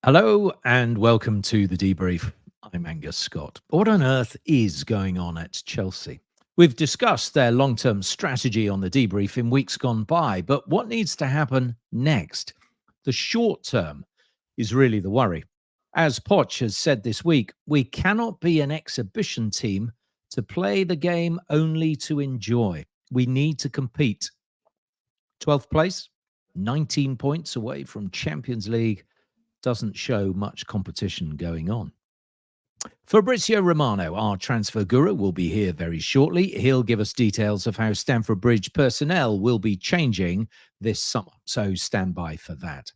Hello and welcome to the Debrief. I'm Angus Scott. What on earth is going on at Chelsea? We've discussed their long term strategy on the Debrief in weeks gone by, but what needs to happen next? The short term is really the worry. As Poch has said this week, we cannot be an exhibition team to play the game only to enjoy. We need to compete. 12th place, 19 points away from Champions League doesn't show much competition going on. Fabrizio Romano, our transfer guru, will be here very shortly. He'll give us details of how Stamford Bridge personnel will be changing this summer, so stand by for that.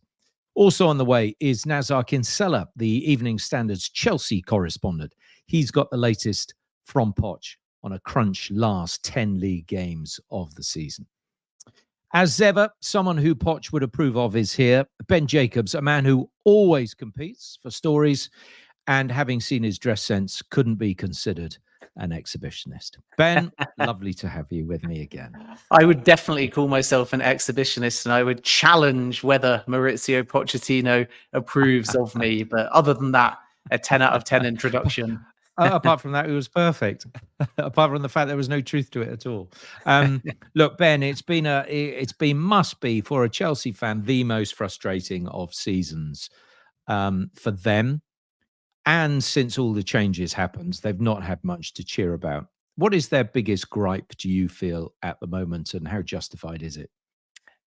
Also on the way is Nizaar Kinsella, the Evening Standard's Chelsea correspondent. He's got the latest from Poch on a crunch last 10 league games of the season. As ever, someone who Poch would approve of is here. Ben Jacobs, a man who always competes for stories and, having seen his dress sense, couldn't be considered an exhibitionist. Ben, lovely to have you with me again. I would definitely call myself an exhibitionist, and I would challenge whether Maurizio Pochettino approves of me. But other than that, a 10 out of 10 introduction. Apart from that, it was perfect. Apart from the fact there was no truth to it at all. Look, Ben, must be for a Chelsea fan the most frustrating of seasons for them. And since all the changes happened, they've not had much to cheer about. What is their biggest gripe, do you feel, at the moment, and how justified is it?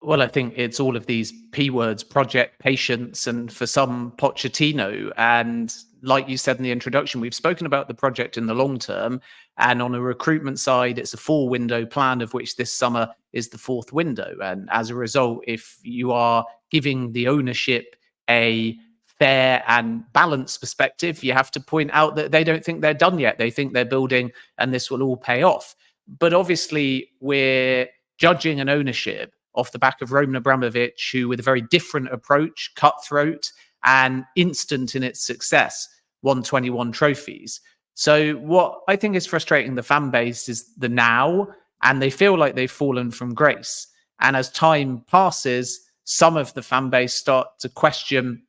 Well, I think it's all of these P words: project, patience, and for some, Pochettino. And like you said in the introduction, we've spoken about the project in the long term. And on a recruitment side, it's a 4-window plan, of which this summer is the 4th window. And as a result, if you are giving the ownership a fair and balanced perspective, you have to point out that they don't think they're done yet. They think they're building and this will all pay off. But obviously, we're judging an ownership off the back of Roman Abramovich, who, with a very different approach, cutthroat and instant in its success, won 21 trophies. So what I think is frustrating the fan base is the now, and they feel like they've fallen from grace. And as time passes, some of the fan base start to question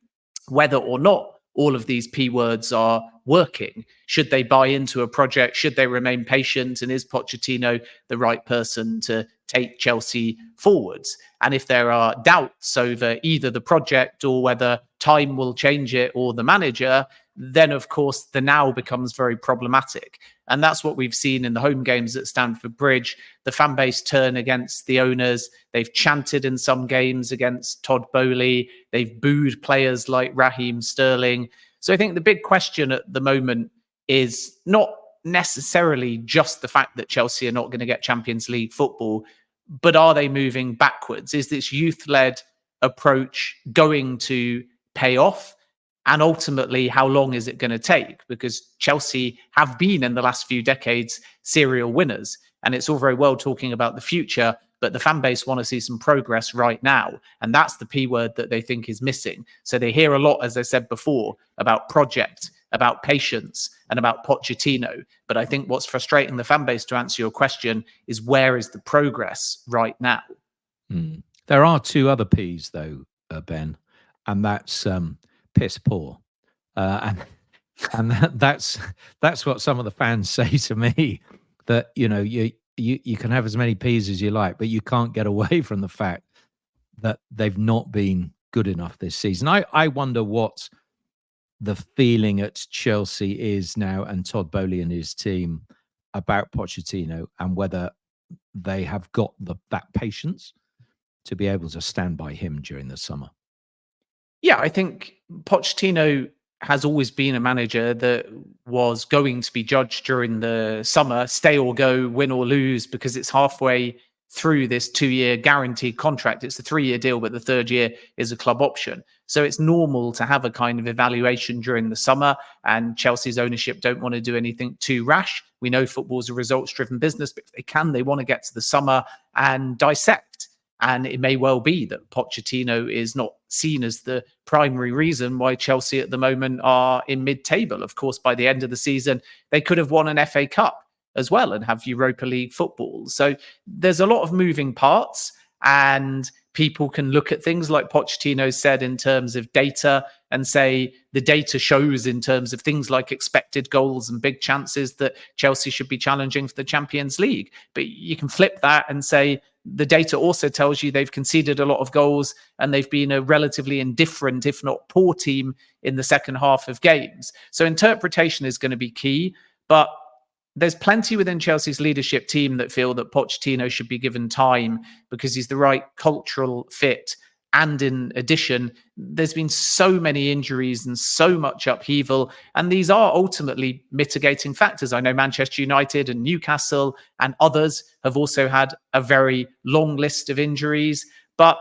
whether or not all of these P words are working. Should they buy into a project? Should they remain patient? And is Pochettino the right person to take Chelsea forwards? And if there are doubts over either the project or whether time will change it or the manager, then of course the now becomes very problematic. And that's what we've seen in the home games at Stamford Bridge. The fan base turn against the owners. They've chanted in some games against Todd Boehly. They've booed players like Raheem Sterling. So I think the big question at the moment is not necessarily just the fact that Chelsea are not going to get Champions League football, but are they moving backwards? Is this youth-led approach going to pay off? And ultimately, how long is it going to take? Because Chelsea have been, in the last few decades, serial winners. And it's all very well talking about the future, but the fan base want to see some progress right now. And that's the P word that they think is missing. So they hear a lot, as I said before, about project, about patience, and about Pochettino. But I think what's frustrating the fan base, to answer your question, is where is the progress right now? There are 2 other P's, though, Ben, and that's piss poor. And that's what some of the fans say to me, that, you know, you can have as many P's as you like, but you can't get away from the fact that they've not been good enough this season. I wonder what the feeling at Chelsea is now, and Todd Boehly and his team, about Pochettino, and whether they have got that patience to be able to stand by him during the summer. Yeah, I think Pochettino has always been a manager that was going to be judged during the summer, stay or go, win or lose, because it's halfway through this 2-year guaranteed contract. It's a 3-year deal, but the 3rd year is a club option. So it's normal to have a kind of evaluation during the summer, and Chelsea's ownership don't want to do anything too rash. We know football's a results-driven business, but if they can, they want to get to the summer and dissect. And it may well be that Pochettino is not seen as the primary reason why Chelsea at the moment are in mid-table. Of course, by the end of the season, they could have won an FA Cup as well and have Europa League football. So there's a lot of moving parts. And people can look at things like Pochettino said in terms of data and say the data shows in terms of things like expected goals and big chances that Chelsea should be challenging for the Champions League. But you can flip that and say the data also tells you they've conceded a lot of goals and they've been a relatively indifferent, if not poor team in the second half of games. So interpretation is going to be key, but there's plenty within Chelsea's leadership team that feel that Pochettino should be given time because he's the right cultural fit. And in addition, there's been so many injuries and so much upheaval. And these are ultimately mitigating factors. I know Manchester United and Newcastle and others have also had a very long list of injuries. But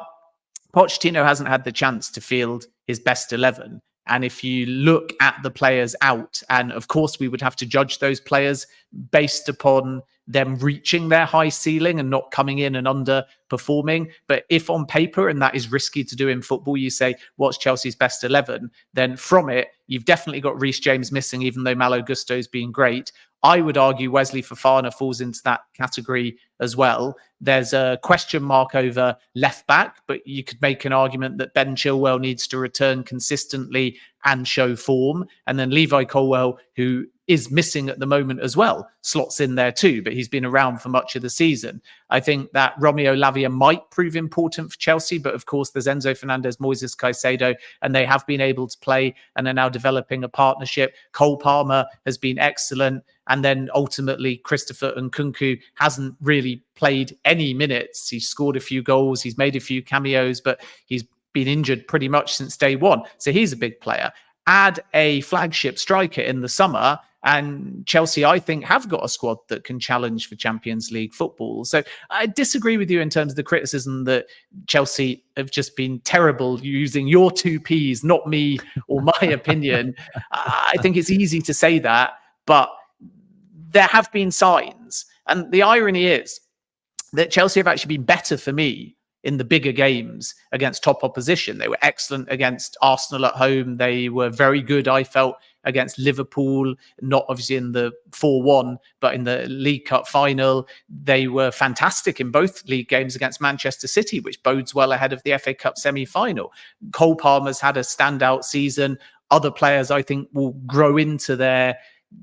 Pochettino hasn't had the chance to field his best 11. And if you look at the players out, and of course we would have to judge those players based upon them reaching their high ceiling and not coming in and underperforming. But if on paper, and that is risky to do in football, you say, what's Chelsea's best 11? Then from it, you've definitely got Reece James missing, even though Malo Gusto's been great. I would argue Wesley Fofana falls into that category as well. There's a question mark over left back, but you could make an argument that Ben Chilwell needs to return consistently and show form. And then Levi Colwill, who is missing at the moment as well, slots in there too, but he's been around for much of the season. I think that Romeo Lavia might prove important for Chelsea, but of course there's Enzo Fernandez, Moises Caicedo, and they have been able to play and are now developing a partnership. Cole Palmer has been excellent. And then ultimately, Christopher Nkunku hasn't really played any minutes. He's scored a few goals, he's made a few cameos, but he's been injured pretty much since day one. So he's a big player. Add a flagship striker in the summer, and Chelsea, I think, have got a squad that can challenge for Champions League football. So I disagree with you in terms of the criticism that Chelsea have just been terrible using your two Ps, not me or my opinion. I think it's easy to say that, but there have been signs. And the irony is that Chelsea have actually been better for me in the bigger games against top opposition. They were excellent against Arsenal at home. They were very good, I felt, against Liverpool, not obviously in the 4-1, but in the League Cup final. They were fantastic in both league games against Manchester City, which bodes well ahead of the FA Cup semi-final. Cole Palmer's had a standout season. Other players, I think, will grow into their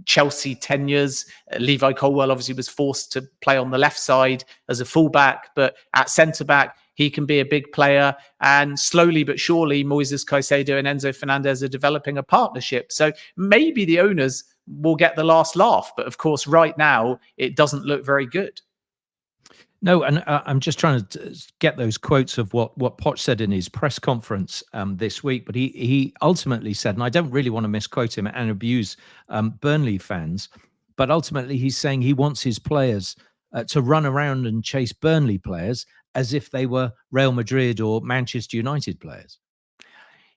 Chelsea tenures. Levi Colwill obviously was forced to play on the left side as a fullback, but at centre-back, he can be a big player. And slowly but surely, Moises Caicedo and Enzo Fernandez are developing a partnership. So maybe the owners will get the last laugh. But of course, right now, it doesn't look very good. No, and I'm just trying to get those quotes of what Poch said in his press conference this week. But he ultimately said, and I don't really want to misquote him and abuse Burnley fans, but ultimately he's saying he wants his players to run around and chase Burnley players as if they were Real Madrid or Manchester United players.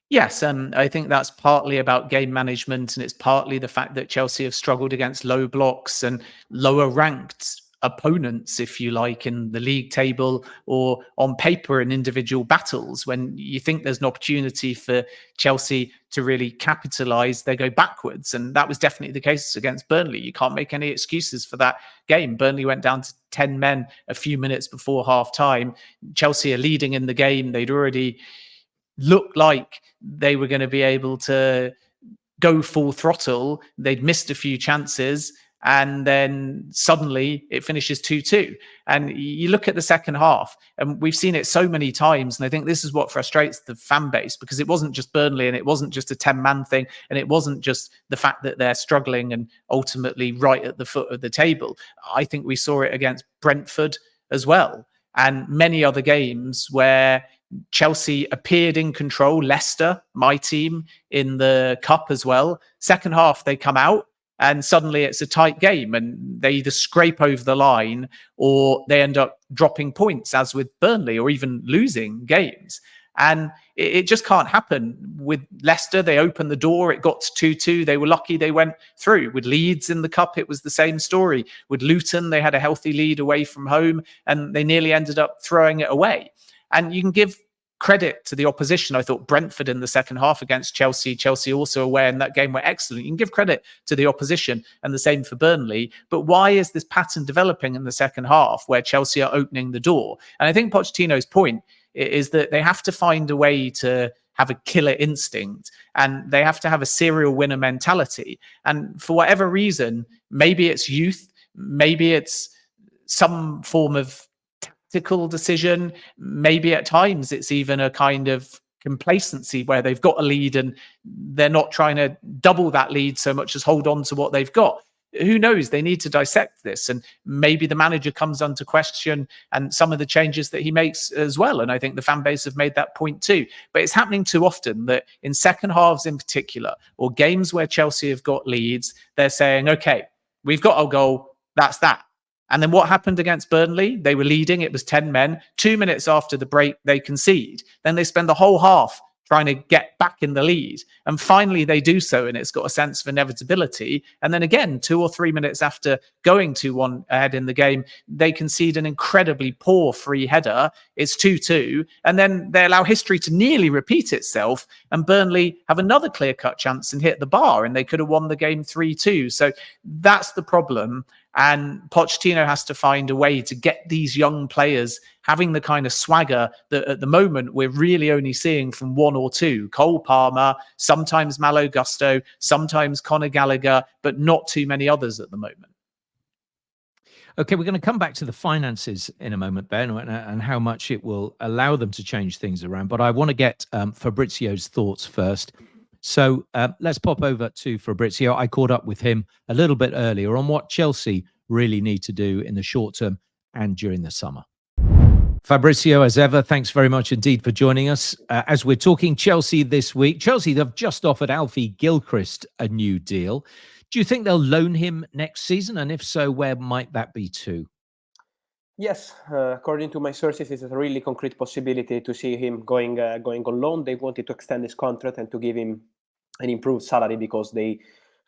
Yes, and I think that's partly about game management, and it's partly the fact that Chelsea have struggled against low blocks and lower ranked opponents, if you like, in the league table or on paper in individual battles. When you think there's an opportunity for Chelsea to really capitalise, they go backwards. And that was definitely the case against Burnley. You can't make any excuses for that game. Burnley went down to 10 men a few minutes before half time. Chelsea are leading in the game. They'd already looked like they were going to be able to go full throttle. They'd missed a few chances. And then suddenly it finishes 2-2. And you look at the second half, and we've seen it so many times. And I think this is what frustrates the fan base, because it wasn't just Burnley, and it wasn't just a 10-man thing. And it wasn't just the fact that they're struggling and ultimately right at the foot of the table. I think we saw it against Brentford as well, and many other games where Chelsea appeared in control. Leicester, my team, in the cup as well. Second half, they come out, and suddenly it's a tight game, and they either scrape over the line or they end up dropping points, as with Burnley, or even losing games. And it just can't happen. With Leicester, they opened the door. It got to 2-2. They were lucky they went through. With Leeds in the cup, it was the same story. With Luton, they had a healthy lead away from home, and they nearly ended up throwing it away. And you can give credit to the opposition. I thought Brentford in the second half against Chelsea also away in that game were excellent. You can give credit to the opposition, and the same for Burnley. But why is this pattern developing in the second half where Chelsea are opening the door? And I think Pochettino's point is that they have to find a way to have a killer instinct, and they have to have a serial winner mentality. And for whatever reason, maybe it's youth, maybe it's some form of tactical decision, maybe at times it's even a kind of complacency where they've got a lead and they're not trying to double that lead so much as hold on to what they've got. Who knows? They need to dissect this, and maybe the manager comes under question and some of the changes that he makes as well. And I think the fan base have made that point too. But it's happening too often that in second halves in particular, or games where Chelsea have got leads, they're saying, okay, we've got our goal, that's that. And then what happened against Burnley? They were leading, it was 10 men. 2 minutes after the break, they concede. Then they spend the whole half trying to get back in the lead. And finally, they do so, and it's got a sense of inevitability. And then again, 2 or 3 minutes after going 2-1 ahead in the game, they concede an incredibly poor free header. It's 2-2. And then they allow history to nearly repeat itself. And Burnley have another clear-cut chance and hit the bar, and they could have won the game 3-2. So that's the problem. And Pochettino has to find a way to get these young players having the kind of swagger that at the moment we're really only seeing from one or two. Cole Palmer, sometimes Malo Gusto, sometimes Conor Gallagher, but not too many others at the moment. Okay, we're going to come back to the finances in a moment, Ben, and how much it will allow them to change things around. But I want to get Fabrizio's thoughts first. So let's pop over to Fabrizio. I caught up with him a little bit earlier on what Chelsea really need to do in the short term and during the summer. Fabrizio, as ever, thanks very much indeed for joining us. As we're talking Chelsea this week, Chelsea have just offered Alfie Gilchrist a new deal. Do you think they'll loan him next season? And if so, where might that be to? Yes, according to my sources, it's a really concrete possibility to see him going on loan. They wanted to extend his contract and to give him an improved salary because they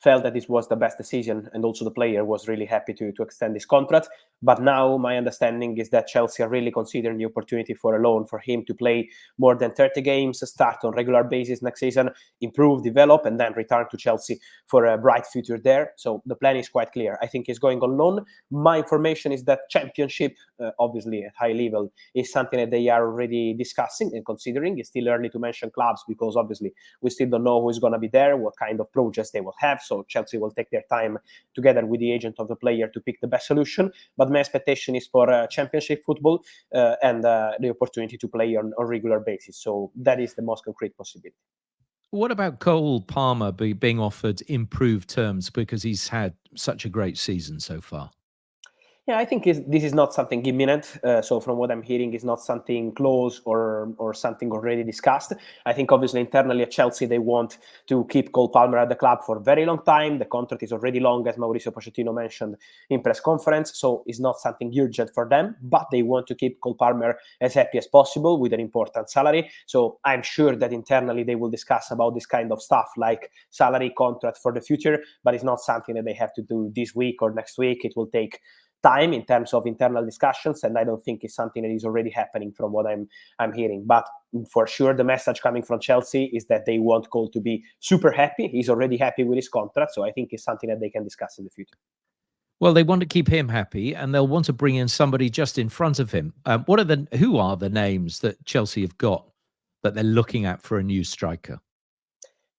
felt that this was the best decision, and also the player was really happy to extend his contract. But now my understanding is that Chelsea are really considering the opportunity for a loan for him to play more than 30 games, start on regular basis next season, improve, develop, and then return to Chelsea for a bright future there. So the plan is quite clear. I think he's going on loan. My information is that Championship, obviously at high level, is something that they are already discussing and considering. It's still early to mention clubs because obviously we still don't know who's going to be there, what kind of projects they will have. So Chelsea will take their time together with the agent of the player to pick the best solution. But my expectation is for Championship football and the opportunity to play on a regular basis. So that is the most concrete possibility. What about Cole Palmer being offered improved terms because he's had such a great season so far? Yeah, I think this is not something imminent. So from what I'm hearing, it's not something close or something already discussed. I think obviously internally at Chelsea, they want to keep Cole Palmer at the club for a very long time. The contract is already long, as Mauricio Pochettino mentioned in press conference. So it's not something urgent for them, but they want to keep Cole Palmer as happy as possible with an important salary. So I'm sure that internally they will discuss about this kind of stuff like salary contract for the future, but it's not something that they have to do this week or next week. It will take time in terms of internal discussions, and I don't think it's something that is already happening from what I'm hearing. But for sure, the message coming from Chelsea is that they want Cole to be super happy. He's already happy with his contract, so I think it's something that they can discuss in the future. Well, they want to keep him happy, and they'll want to bring in somebody just in front of him. Who are the names that Chelsea have got that they're looking at for a new striker?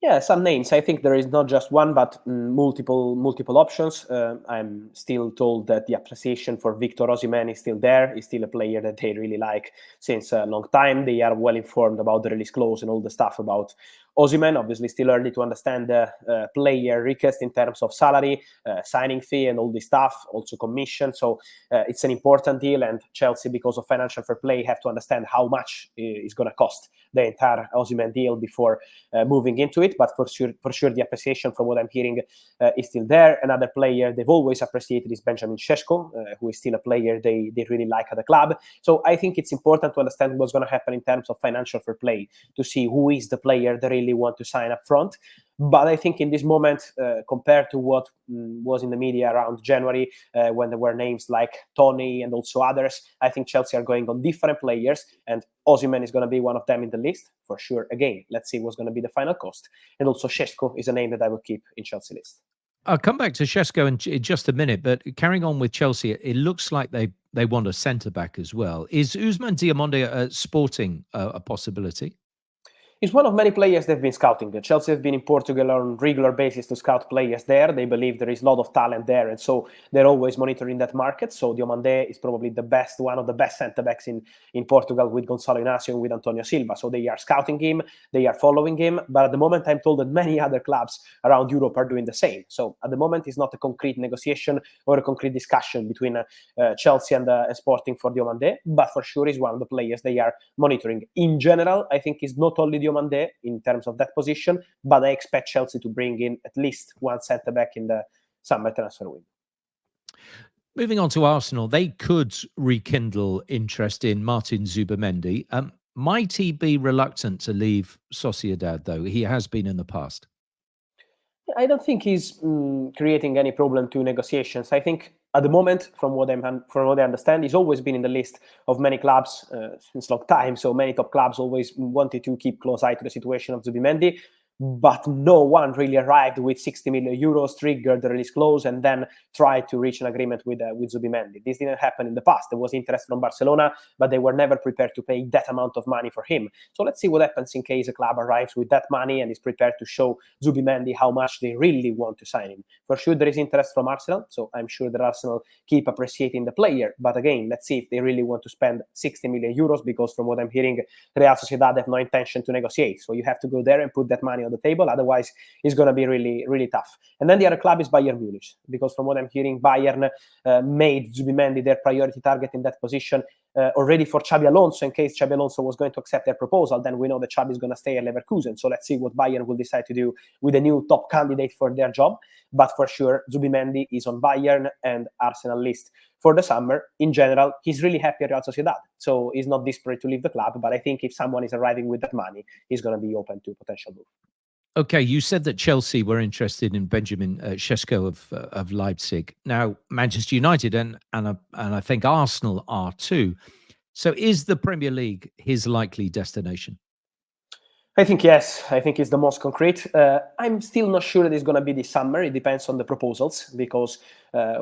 Yeah, some names. I think there is not just one, but multiple options. I'm still told that the appreciation for Victor Osimhen is still there. He's still a player that they really like since a long time. They are well informed about the release clause and all the stuff about Osimhen. Obviously, still early to understand the player request in terms of salary, signing fee, and all this stuff. Also commission. So it's an important deal, and Chelsea, because of financial fair play, have to understand how much it's going to cost the entire Osimhen deal before moving into it. But for sure, the appreciation from what I'm hearing is still there. Another player they've always appreciated is Benjamin Sesko, who is still a player they really like at the club. So I think it's important to understand what's going to happen in terms of financial fair play to see who is the player they really want to sign up front. But I think in this moment, compared to what was in the media around January, when there were names like Tony and also others, I think Chelsea are going on different players, and Osimhen is going to be one of them in the list for sure. Again, let's see what's going to be the final cost. And also Šeško is a name that I will keep in Chelsea list. I'll come back to Shesko in just a minute, but carrying on with Chelsea, it looks like they want a centre back as well. Is Ousmane Diamonde Sporting a possibility? He's one of many players they've been scouting. Chelsea have been in Portugal on regular basis to scout players there. They believe there is a lot of talent there, and so they're always monitoring that market. So Diomande is probably one of the best centre-backs in Portugal, with Gonçalo Inácio and with Antonio Silva. So they are scouting him, they are following him. But at the moment, I'm told that many other clubs around Europe are doing the same. So at the moment, it's not a concrete negotiation or a concrete discussion between Chelsea and Sporting for Diomande, but for sure is one of the players they are monitoring. In general, I think it's not only Diomande in terms of that position, but I expect Chelsea to bring in at least one centre back in the summer transfer window. Moving on to Arsenal, they could rekindle interest in Martin Zubimendi. Might he be reluctant to leave Sociedad, though? He has been in the past. I don't think he's creating any problem to negotiations. I think at the moment, from what I understand, he's always been in the list of many clubs since long time. So many top clubs always wanted to keep close eye to the situation of Zubimendi. But no one really arrived with 60 million euros, triggered the release clause, and then tried to reach an agreement with Zubimendi. This didn't happen in the past. There was interest from Barcelona, but they were never prepared to pay that amount of money for him. So let's see what happens in case a club arrives with that money and is prepared to show Zubimendi how much they really want to sign him. For sure, there is interest from Arsenal, so I'm sure that Arsenal keep appreciating the player. But again, let's see if they really want to spend 60 million euros, because from what I'm hearing, Real Sociedad have no intention to negotiate. So you have to go there and put that money on the table. Otherwise, it's going to be really, really tough. And then the other club is Bayern Munich, because from what I'm hearing, Bayern made Zubimendi their priority target in that position already for Xabi Alonso. In case Xabi Alonso was going to accept their proposal, then we know that Xabi is going to stay at Leverkusen. So let's see what Bayern will decide to do with a new top candidate for their job. But for sure, Zubimendi is on Bayern and Arsenal list for the summer. In general, he's really happy at Real Sociedad, so he's not desperate to leave the club. But I think if someone is arriving with that money, he's going to be open to potential move. Okay, you said that Chelsea were interested in Benjamin Sesko of Leipzig. Now, Manchester United and I think Arsenal are too. So is the Premier League his likely destination? I think yes. I think it's the most concrete. I'm still not sure that it's going to be this summer. It depends on the proposals, because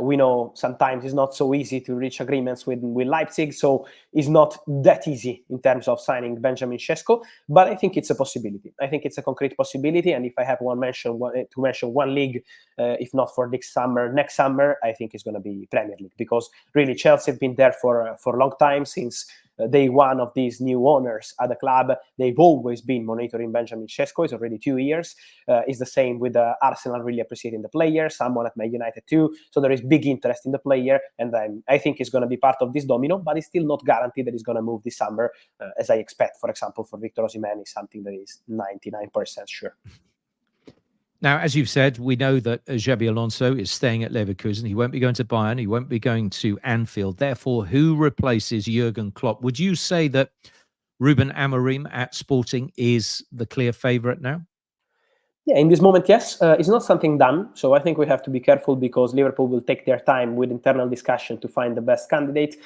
we know sometimes it's not so easy to reach agreements with Leipzig. So it's not that easy in terms of signing Benjamin Sesko. But I think it's a possibility. I think it's a concrete possibility. And if I have to mention one league, if not for next summer, I think it's going to be Premier League, because really Chelsea have been there for a long time, since day one of these new owners at the club. They've always been monitoring Benjamin Sesko. It's already 2 years. It's the same with Arsenal really appreciating the player, someone at Man United too. So there is big interest in the player, and I think it's going to be part of this domino, but it's still not guaranteed that he's going to move this summer, as I expect, for example, for Victor Osimhen is something that is 99% sure. Now, as you've said, we know that Xabi Alonso is staying at Leverkusen. He won't be going to Bayern. He won't be going to Anfield. Therefore, who replaces Jurgen Klopp? Would you say that Ruben Amorim at Sporting is the clear favourite now? Yeah, in this moment, yes. It's not something done. So I think we have to be careful, because Liverpool will take their time with internal discussion to find the best candidate.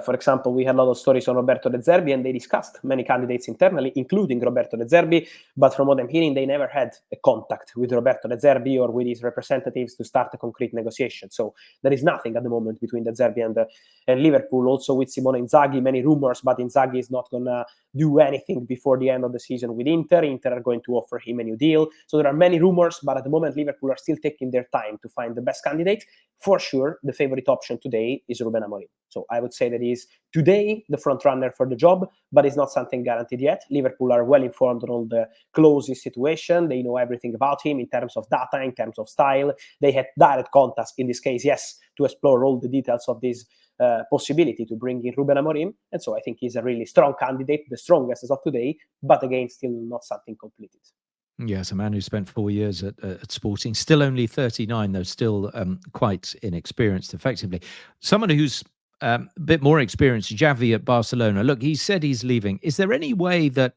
For example, we had a lot of stories on Roberto De Zerbi, and they discussed many candidates internally, including Roberto De Zerbi. But from what I'm hearing, they never had a contact with Roberto De Zerbi or with his representatives to start a concrete negotiation. So there is nothing at the moment between De Zerbi and Liverpool. Also with Simone Inzaghi, many rumors, but Inzaghi is not going to do anything before the end of the season with Inter. Inter are going to offer him a new deal. So there are many rumors, but at the moment, Liverpool are still taking their time to find the best candidate. For sure, the favorite option today is Ruben Amorim. So I would say that he's today the front runner for the job, but it's not something guaranteed yet. Liverpool are well informed on all the closest situation. They know everything about him in terms of data, in terms of style. They had direct contacts in this case, yes, to explore all the details of this possibility to bring in Ruben Amorim. And so I think he's a really strong candidate, the strongest as of today, but again, still not something completed. Yes, a man who spent 4 years at Sporting, still only 39, though still quite inexperienced, effectively. Someone who's a bit more experienced, Xavi at Barcelona. Look, he said he's leaving. Is there any way that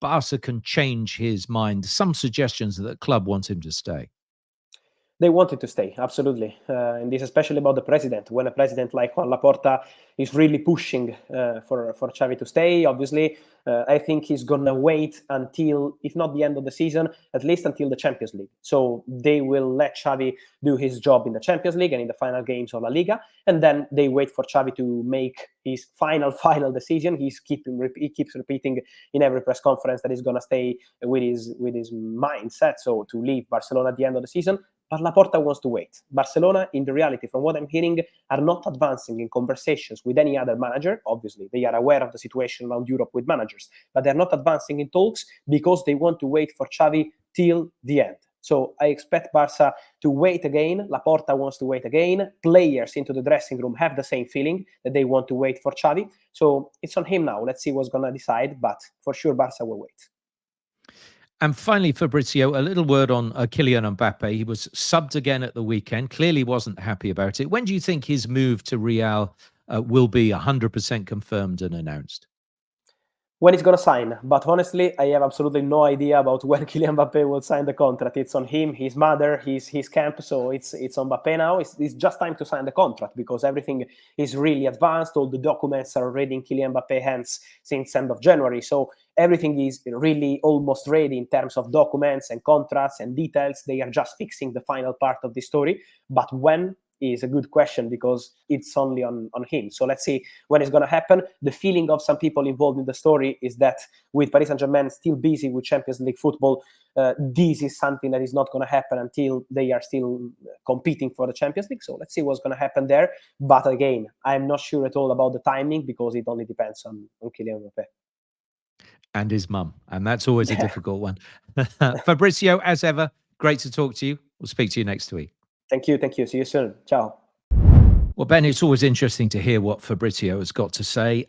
Barca can change his mind? Some suggestions that the club wants him to stay. They wanted to stay, absolutely. And this especially about the president. When a president like Juan Laporta is really pushing for Xavi to stay, obviously, I think he's going to wait until, if not the end of the season, at least until the Champions League. So they will let Xavi do his job in the Champions League and in the final games of La Liga. And then they wait for Xavi to make his final decision. He keeps repeating in every press conference that he's going to stay with his mindset, so to leave Barcelona at the end of the season. But Laporta wants to wait. Barcelona, in the reality, from what I'm hearing, are not advancing in conversations with any other manager. Obviously, they are aware of the situation around Europe with managers, but they're not advancing in talks because they want to wait for Xavi till the end. So I expect Barca to wait again. Laporta wants to wait again. Players into the dressing room have the same feeling that they want to wait for Xavi. So it's on him now. Let's see what's going to decide. But for sure, Barca will wait. And finally, Fabrizio, a little word on Kylian Mbappe. He was subbed again at the weekend, clearly wasn't happy about it. When do you think his move to Real will be 100% confirmed and announced? When he's going to sign. But honestly, I have absolutely no idea about when Kylian Mbappe will sign the contract. It's on him, his mother, his camp. So it's on Mbappe now. It's just time to sign the contract because everything is really advanced. All the documents are already in Kylian Mbappe's hands since end of January. So everything is really almost ready in terms of documents and contracts and details. They are just fixing the final part of the story. But when is a good question because it's only on him. So let's see when it's going to happen. The feeling of some people involved in the story is that with Paris Saint-Germain still busy with Champions League football, this is something that is not going to happen until they are still competing for the Champions League. So let's see what's going to happen there. But again, I'm not sure at all about the timing because it only depends on Kylian Mbappe. And his mum. And that's always a difficult one. Fabrizio, as ever, great to talk to you. We'll speak to you next week. Thank you. See you soon. Ciao. Well, Ben, it's always interesting to hear what Fabrizio has got to say.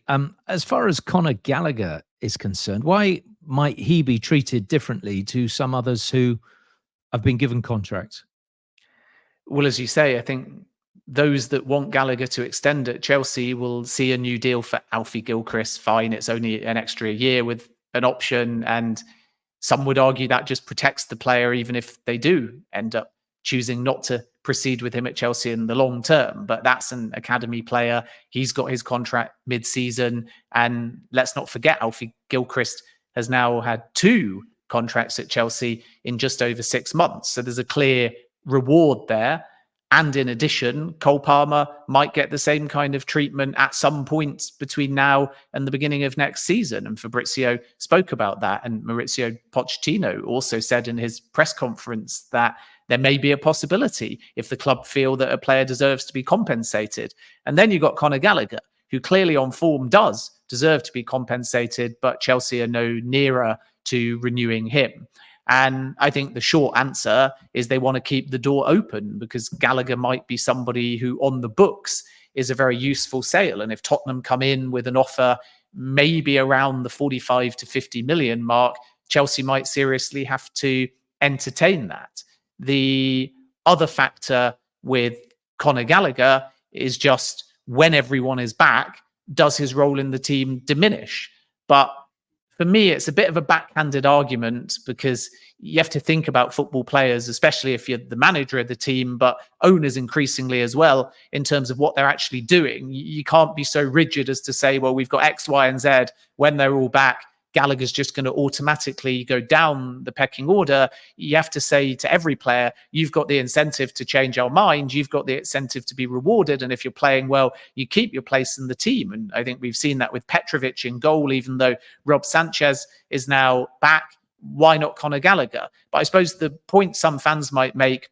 As far as Conor Gallagher is concerned, why might he be treated differently to some others who have been given contracts? Well, as you say, I think those that want Gallagher to extend at Chelsea will see a new deal for Alfie Gilchrist. Fine, it's only an extra year with an option. And some would argue that just protects the player, even if they do end up choosing not to proceed with him at Chelsea in the long term. But that's an academy player. He's got his contract mid-season. And let's not forget, Alfie Gilchrist has now had 2 contracts at Chelsea in just over 6 months. So there's a clear reward there. And in addition, Cole Palmer might get the same kind of treatment at some point between now and the beginning of next season. And Fabrizio spoke about that. And Mauricio Pochettino also said in his press conference that there may be a possibility if the club feel that a player deserves to be compensated. And then you've got Conor Gallagher, who clearly on form does deserve to be compensated, but Chelsea are no nearer to renewing him. And I think the short answer is they want to keep the door open because Gallagher might be somebody who on the books is a very useful sale. And if Tottenham come in with an offer maybe around the 45 to 50 million mark, Chelsea might seriously have to entertain that. The other factor with Conor Gallagher is just when everyone is back, does his role in the team diminish? But for me, it's a bit of a backhanded argument because you have to think about football players, especially if you're the manager of the team, but owners increasingly as well, in terms of what they're actually doing. You can't be so rigid as to say, well, we've got X, Y, and Z. When they're all back, Gallagher's just going to automatically go down the pecking order. You have to say to every player, you've got the incentive to change our mind. You've got the incentive to be rewarded. And if you're playing well, you keep your place in the team. And I think we've seen that with Petrovic in goal, even though Rob Sanchez is now back. Why not Conor Gallagher? But I suppose the point some fans might make,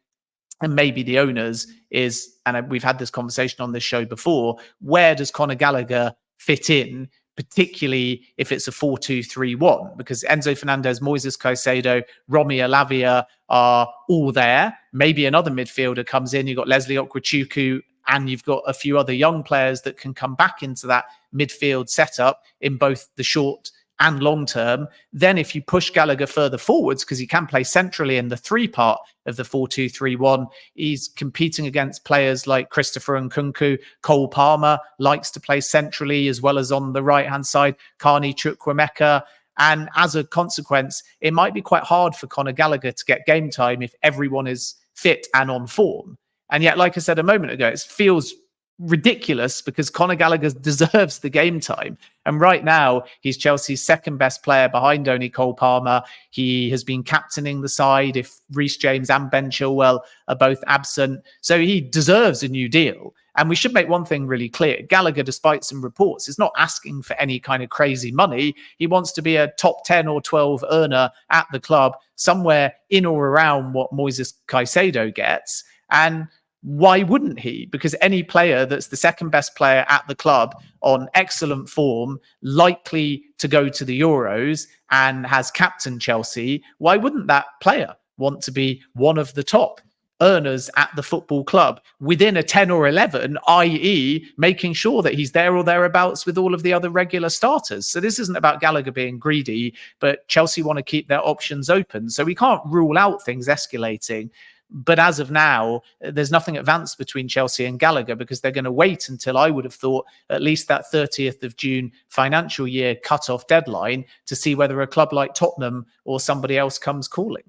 and maybe the owners, is, and we've had this conversation on this show before, where does Conor Gallagher fit in, particularly if it's a 4-2-3-1, because Enzo Fernandez, Moises Caicedo, Romy Alavia are all there. Maybe another midfielder comes in. You've got Leslie Okwachuku, and you've got a few other young players that can come back into that midfield setup in both the short and long term. Then if you push Gallagher further forwards, because he can play centrally in the 3 part of the 4-2-3-1, he's competing against players like Christopher Nkunku. Cole Palmer likes to play centrally as well as on the right-hand side, Carney Chukwuemeka. And as a consequence, it might be quite hard for Conor Gallagher to get game time if everyone is fit and on form. And yet, like I said a moment ago, it feels ridiculous because Conor Gallagher deserves the game time. And right now, he's Chelsea's second best player behind only Cole Palmer. He has been captaining the side if Reece James and Ben Chilwell are both absent. So he deserves a new deal. And we should make one thing really clear. Gallagher, despite some reports, is not asking for any kind of crazy money. He wants to be a top 10 or 12 earner at the club, somewhere in or around what Moises Caicedo gets. And why wouldn't he? Because any player that's the second best player at the club on excellent form, likely to go to the Euros and has captained Chelsea, why wouldn't that player want to be one of the top earners at the football club within a 10 or 11, i.e. making sure that he's there or thereabouts with all of the other regular starters? So this isn't about Gallagher being greedy, but Chelsea want to keep their options open. So we can't rule out things escalating. But as of now, there's nothing advanced between Chelsea and Gallagher because they're going to wait until, I would have thought, at least that 30th of June financial year cut-off deadline to see whether a club like Tottenham or somebody else comes calling.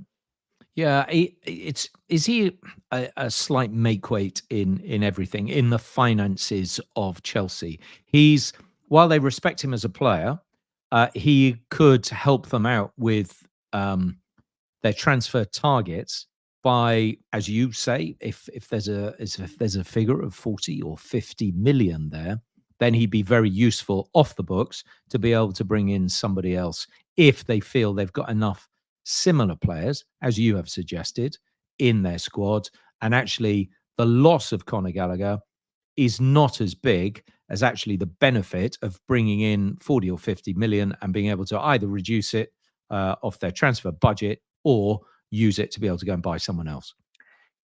Yeah, is he a slight makeweight in everything, in the finances of Chelsea? While they respect him as a player, he could help them out with their transfer targets by, as you say, if there's a figure of 40 or 50 million there, then he'd be very useful off the books to be able to bring in somebody else if they feel they've got enough similar players, as you have suggested, in their squad. And actually, the loss of Conor Gallagher is not as big as actually the benefit of bringing in 40 or 50 million and being able to either reduce it off their transfer budget or use it to be able to go and buy someone else.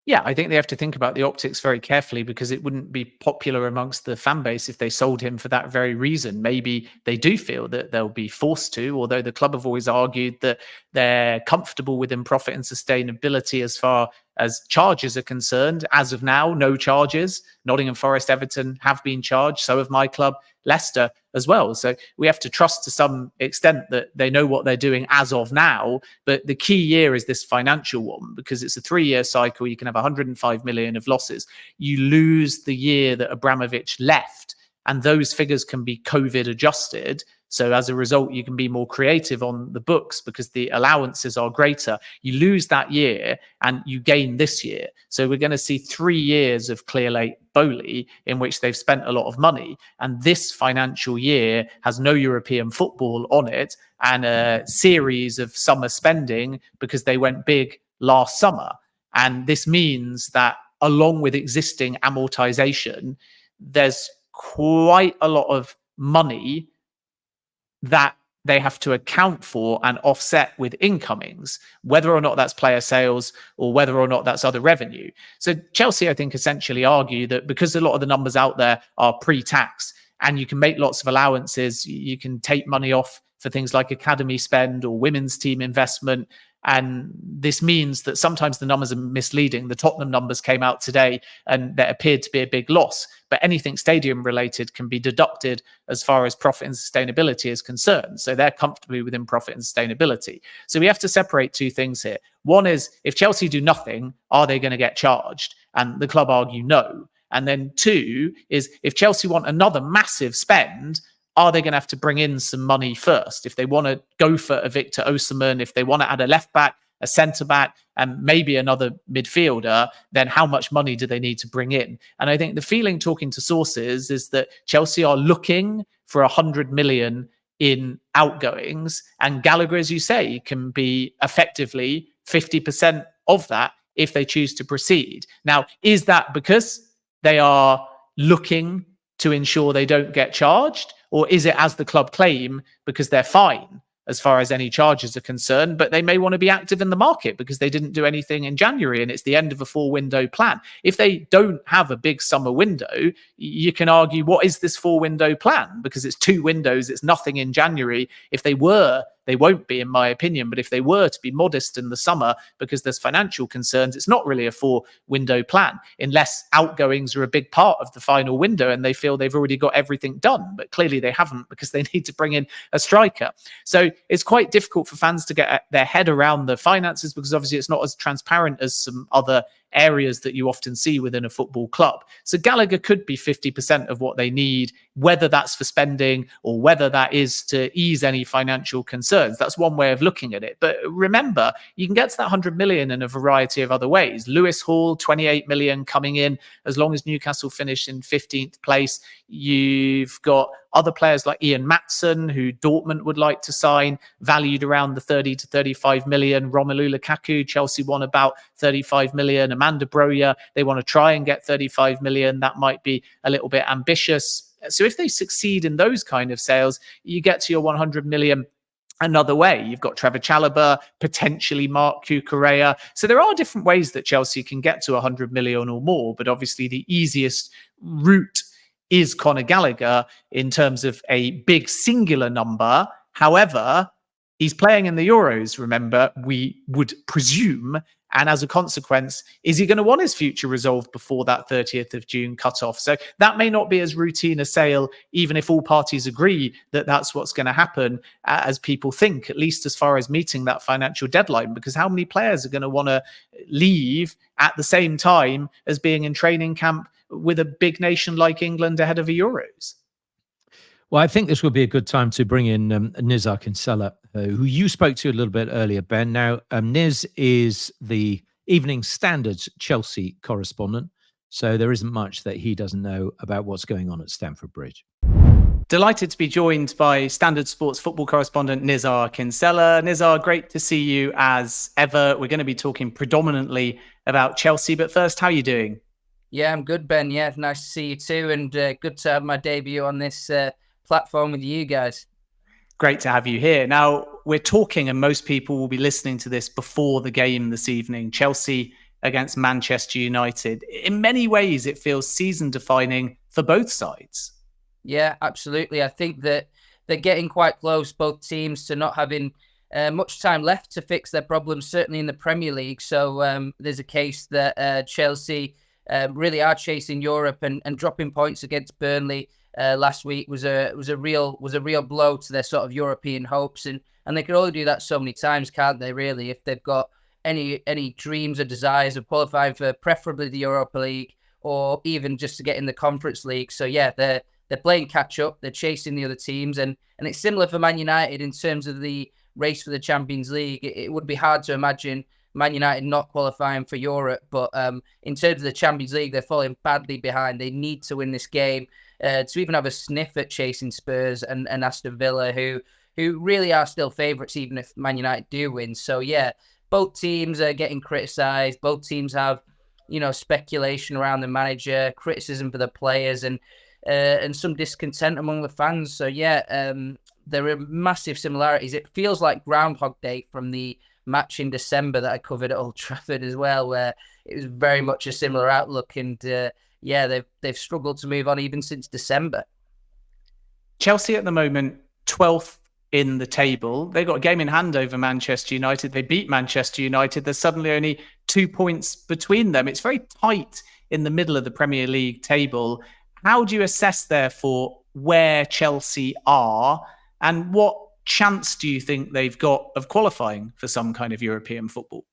Yeah, I think they have to think about the optics very carefully because it wouldn't be popular amongst the fan base if they sold him for that very reason. Maybe they do feel that they'll be forced to, although the club have always argued that they're comfortable within profit and sustainability as far as charges are concerned. As of now, no charges. Nottingham Forest, Everton have been charged. So have my club, Leicester, as well. So we have to trust to some extent that they know what they're doing as of now. But the key year is this financial one because it's a 3-year cycle. You can have 105 million of losses. You lose the year that Abramovich left, and those figures can be COVID adjusted. So as a result, you can be more creative on the books because the allowances are greater. You lose that year and you gain this year. So we're going to see 3 years of Clearlake Bowley in which they've spent a lot of money. And this financial year has no European football on it and a series of summer spending because they went big last summer. And this means that along with existing amortization, there's quite a lot of money that they have to account for and offset with incomings, whether or not that's player sales or whether or not that's other revenue. So Chelsea, I think, essentially argue that because a lot of the numbers out there are pre-tax and you can make lots of allowances, you can take money off for things like academy spend or women's team investment. And this means that sometimes the numbers are misleading. The Tottenham numbers came out today and there appeared to be a big loss, but anything stadium related can be deducted as far as profit and sustainability is concerned. So they're comfortably within profit and sustainability. So we have to separate two things here. One is if Chelsea do nothing, are they going to get charged? And the club argue no. And then two is if Chelsea want another massive spend, are they going to have to bring in some money first? If they want to go for a Victor Osimhen, if they want to add a left back, a centre back, and maybe another midfielder, then how much money do they need to bring in? And I think the feeling talking to sources is that Chelsea are looking for 100 million in outgoings, and Gallagher, as you say, can be effectively 50% of that if they choose to proceed. Now, is that because they are looking to ensure they don't get charged? Or is it, as the club claim, because they're fine as far as any charges are concerned, but they may want to be active in the market because they didn't do anything in January and it's the end of a 4-window plan? If they don't have a big summer window, you can argue, what is this 4-window plan? Because it's 2 windows, it's nothing in January. If they were, they won't be, in my opinion, but if they were to be modest in the summer because there's financial concerns, it's not really a 4-window plan, unless outgoings are a big part of the final window and they feel they've already got everything done. But clearly they haven't because they need to bring in a striker. So it's quite difficult for fans to get their head around the finances because obviously it's not as transparent as some other areas that you often see within a football club. So Gallagher could be 50% of what they need, whether that's for spending or whether that is to ease any financial concerns. That's one way of looking at it. But remember, you can get to that 100 million in a variety of other ways. Lewis Hall, 28 million coming in as long as Newcastle finish in 15th place. You've got other players like Ian Maatsen, who Dortmund would like to sign, valued around the 30 to 35 million. Romelu Lukaku, Chelsea won about 35 million. Amanda Broja, they want to try and get 35 million. That might be a little bit ambitious. So if they succeed in those kind of sales, you get to your 100 million another way. You've got Trevor Chalobah, potentially Mark Cucurella. So there are different ways that Chelsea can get to 100 million or more, but obviously the easiest route is Conor Gallagher in terms of a big singular number. However, he's playing in the Euros, remember, we would presume. And as a consequence, is he going to want his future resolved before that 30th of June cutoff? So that may not be as routine a sale, even if all parties agree that that's what's going to happen, as people think, at least as far as meeting that financial deadline. Because how many players are going to want to leave at the same time as being in training camp with a big nation like England ahead of a Euros? Well, I think this would be a good time to bring in Nizaar Kinsella, who you spoke to a little bit earlier, Ben. Now, Niz is the Evening Standard's Chelsea correspondent, so there isn't much that he doesn't know about what's going on at Stamford Bridge. Delighted to be joined by Standard Sports football correspondent Nizaar Kinsella. Nizaar, great to see you as ever. We're going to be talking predominantly about Chelsea, but first, how are you doing? Yeah, I'm good, Ben. Yeah, nice to see you too, and good to have my debut on this platform with you guys. Great to have you here. Now, we're talking, and most people will be listening to this before the game this evening, Chelsea against Manchester United. In many ways, it feels season-defining for both sides. Yeah, absolutely. I think that they're getting quite close, both teams, to not having much time left to fix their problems, certainly in the Premier League. So there's a case that Chelsea really are chasing Europe, and dropping points against Burnley last week was a real blow to their sort of European hopes, and they can only do that so many times, can't they? Really, if they've got any dreams or desires of qualifying for preferably the Europa League or even just to get in the Conference League. So yeah, they're playing catch up. They're chasing the other teams, and it's similar for Man United in terms of the race for the Champions League. It would be hard to imagine Man United not qualifying for Europe, but in terms of the Champions League, they're falling badly behind. They need to win this game to even have a sniff at chasing Spurs and Aston Villa, who really are still favourites, even if Man United do win. So yeah, both teams are getting criticised. Both teams have, speculation around the manager, criticism for the players, and some discontent among the fans. So yeah, there are massive similarities. It feels like Groundhog Day from the match in December that I covered at Old Trafford as well, where it was very much a similar outlook. And yeah, they've struggled to move on even since December. Chelsea at the moment, 12th in the table. They've got a game in hand over Manchester United. They beat Manchester United. There's suddenly only 2 points between them. It's very tight in the middle of the Premier League table. How do you assess, therefore, where Chelsea are, and what chance do you think they've got of qualifying for some kind of European football?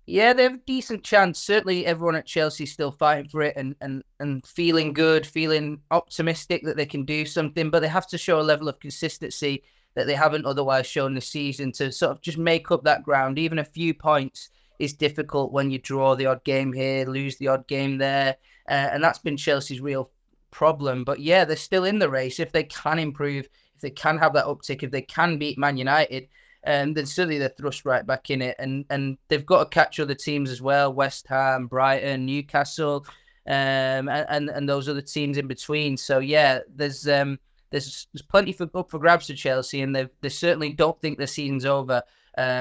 Yeah, they have a decent chance. Certainly everyone at Chelsea is still fighting for it and feeling good, feeling optimistic that they can do something, but they have to show a level of consistency that they haven't otherwise shown this season to sort of just make up that ground. Even a few points is difficult when you draw the odd game here, lose the odd game there, and that's been Chelsea's real problem. But yeah, they're still in the race. If they can improve, if they can have that uptick, if they can beat Man United, then certainly they're thrust right back in it. And they've got to catch other teams as well: West Ham, Brighton, Newcastle, and those other teams in between. So yeah, there's plenty up for grabs for Chelsea, and they certainly don't think the season's over,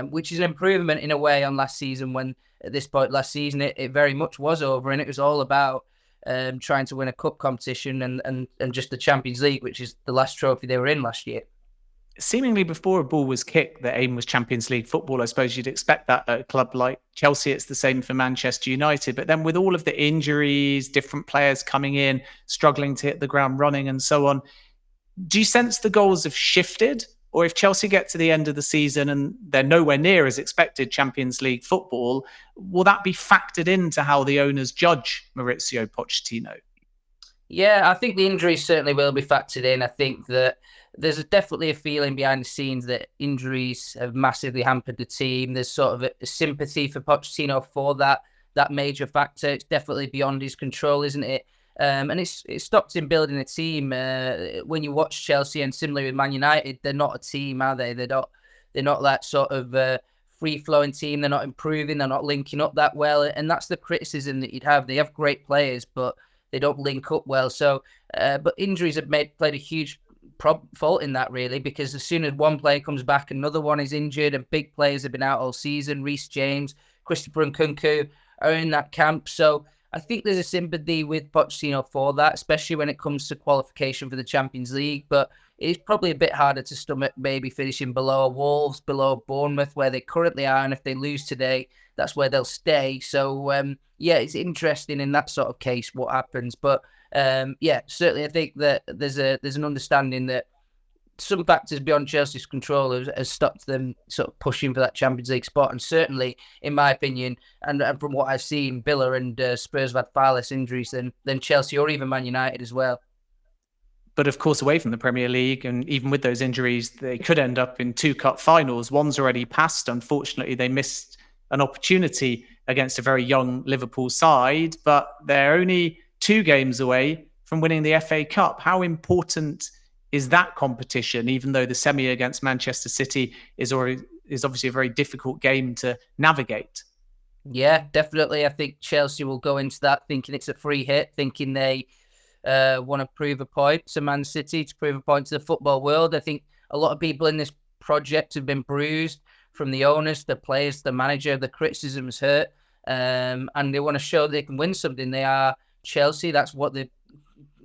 which is an improvement in a way on last season, when at this point last season it very much was over, and it was all about trying to win a cup competition and just the Champions League, which is the last trophy they were in last year. Seemingly before a ball was kicked, the aim was Champions League football. I suppose you'd expect that at a club like Chelsea. It's the same for Manchester United. But then with all of the injuries, different players coming in, struggling to hit the ground running and so on, do you sense the goals have shifted, Or if Chelsea get to the end of the season and they're nowhere near as expected Champions League football, will that be factored into how the owners judge Maurizio Pochettino? Yeah, I think the injuries certainly will be factored in. I think that there's definitely a feeling behind the scenes that injuries have massively hampered the team. There's sort of a sympathy for Pochettino for that major factor. It's definitely beyond his control, isn't it? And it stopped him building a team. When you watch Chelsea, and similarly with Man United, they're not a team, are they? They're not that sort of free-flowing team. They're not improving. They're not linking up that well. And that's the criticism that you'd have. They have great players, but they don't link up well. So, but injuries have played a huge fault in that, really, because as soon as one player comes back, another one is injured, and big players have been out all season. Reece James, Christopher Nkunku are in that camp. So I think there's a sympathy with Pochettino for that, especially when it comes to qualification for the Champions League. But it's probably a bit harder to stomach maybe finishing below Wolves, below Bournemouth, where they currently are. And if they lose today, that's where they'll stay. So, yeah, it's interesting in that sort of case what happens. But, yeah, certainly I think that there's an understanding that some factors beyond Chelsea's control has stopped them sort of pushing for that Champions League spot. And certainly, in my opinion, and from what I've seen, Villa and Spurs have had far less injuries than Chelsea or even Man United as well. But of course, away from the Premier League, and even with those injuries, they could end up in 2 cup finals. One's already passed. Unfortunately, they missed an opportunity against a very young Liverpool side, but they're only 2 games away from winning the FA Cup. How important is that competition, even though the semi against Manchester City is obviously a very difficult game to navigate? Yeah, definitely. I think Chelsea will go into that thinking it's a free hit, thinking they want to prove a point to Man City, to prove a point to the football world. I think a lot of people in this project have been bruised, from the owners, the players, the manager. The criticism's hurt, and they want to show they can win something. They are Chelsea. That's what they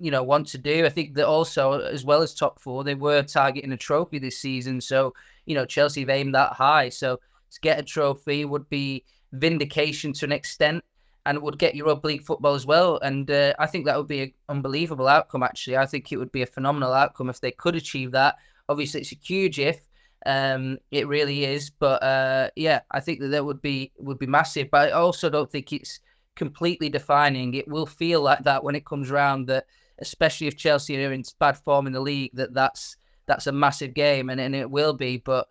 want to do. I think that also, as well as top 4, they were targeting a trophy this season. So, Chelsea have aimed that high. So to get a trophy would be vindication to an extent, and it would get Europa League football as well. And I think that would be an unbelievable outcome, actually. I think it would be a phenomenal outcome if they could achieve that. Obviously, it's a huge if. It really is. But yeah, I think that would be massive. But I also don't think it's completely defining. It will feel like that when it comes around, that especially if Chelsea are in bad form in the league, that's a massive game, and it will be. But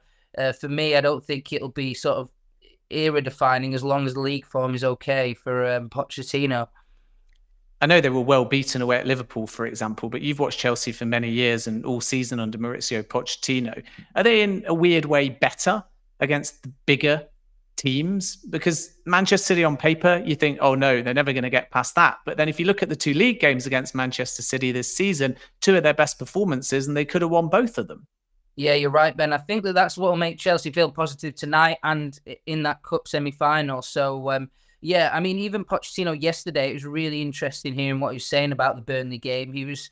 for me, I don't think it'll be sort of era defining as long as the league form is okay for Pochettino. I know they were well beaten away at Liverpool, for example, but you've watched Chelsea for many years and all season under Maurizio Pochettino. Are they in a weird way better against the bigger teams? Because Manchester City on paper, you think, oh no, they're never going to get past that. But then if you look at the 2 league games against Manchester City this season, 2 of their best performances, and they could have won both of them. Yeah, you're right, Ben. I think that's what will make Chelsea feel positive tonight and in that cup semi-final. So, yeah, I mean, even Pochettino yesterday, it was really interesting hearing what he was saying about the Burnley game. He was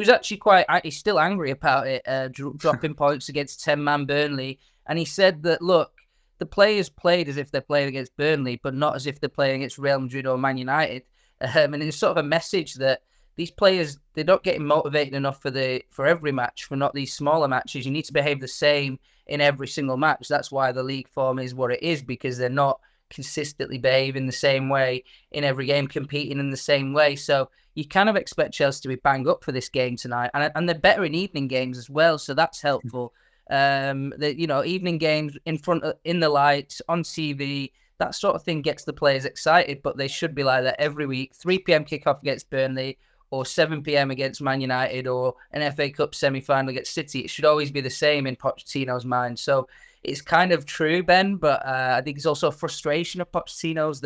actually he's still angry about it, dropping points against 10-man Burnley. And he said that, look, the players played as if they're playing against Burnley, but not as if they're playing against Real Madrid or Man United. And it's sort of a message that these players, they're not getting motivated enough for every match, for not these smaller matches. You need to behave the same in every single match. That's why the league form is what it is, because they're not consistently behaving the same way in every game, competing in the same way. So you kind of expect Chelsea to be banged up for this game tonight, and they're better in evening games as well, so that's helpful. Evening games in the lights on TV, that sort of thing gets the players excited. But they should be like that every week. 3 p.m. kickoff against Burnley, or 7 p.m. against Man United, or an FA Cup semi-final against City. It should always be the same in Pochettino's mind. So it's kind of true, Ben, but I think it's also a frustration of Pochettino's,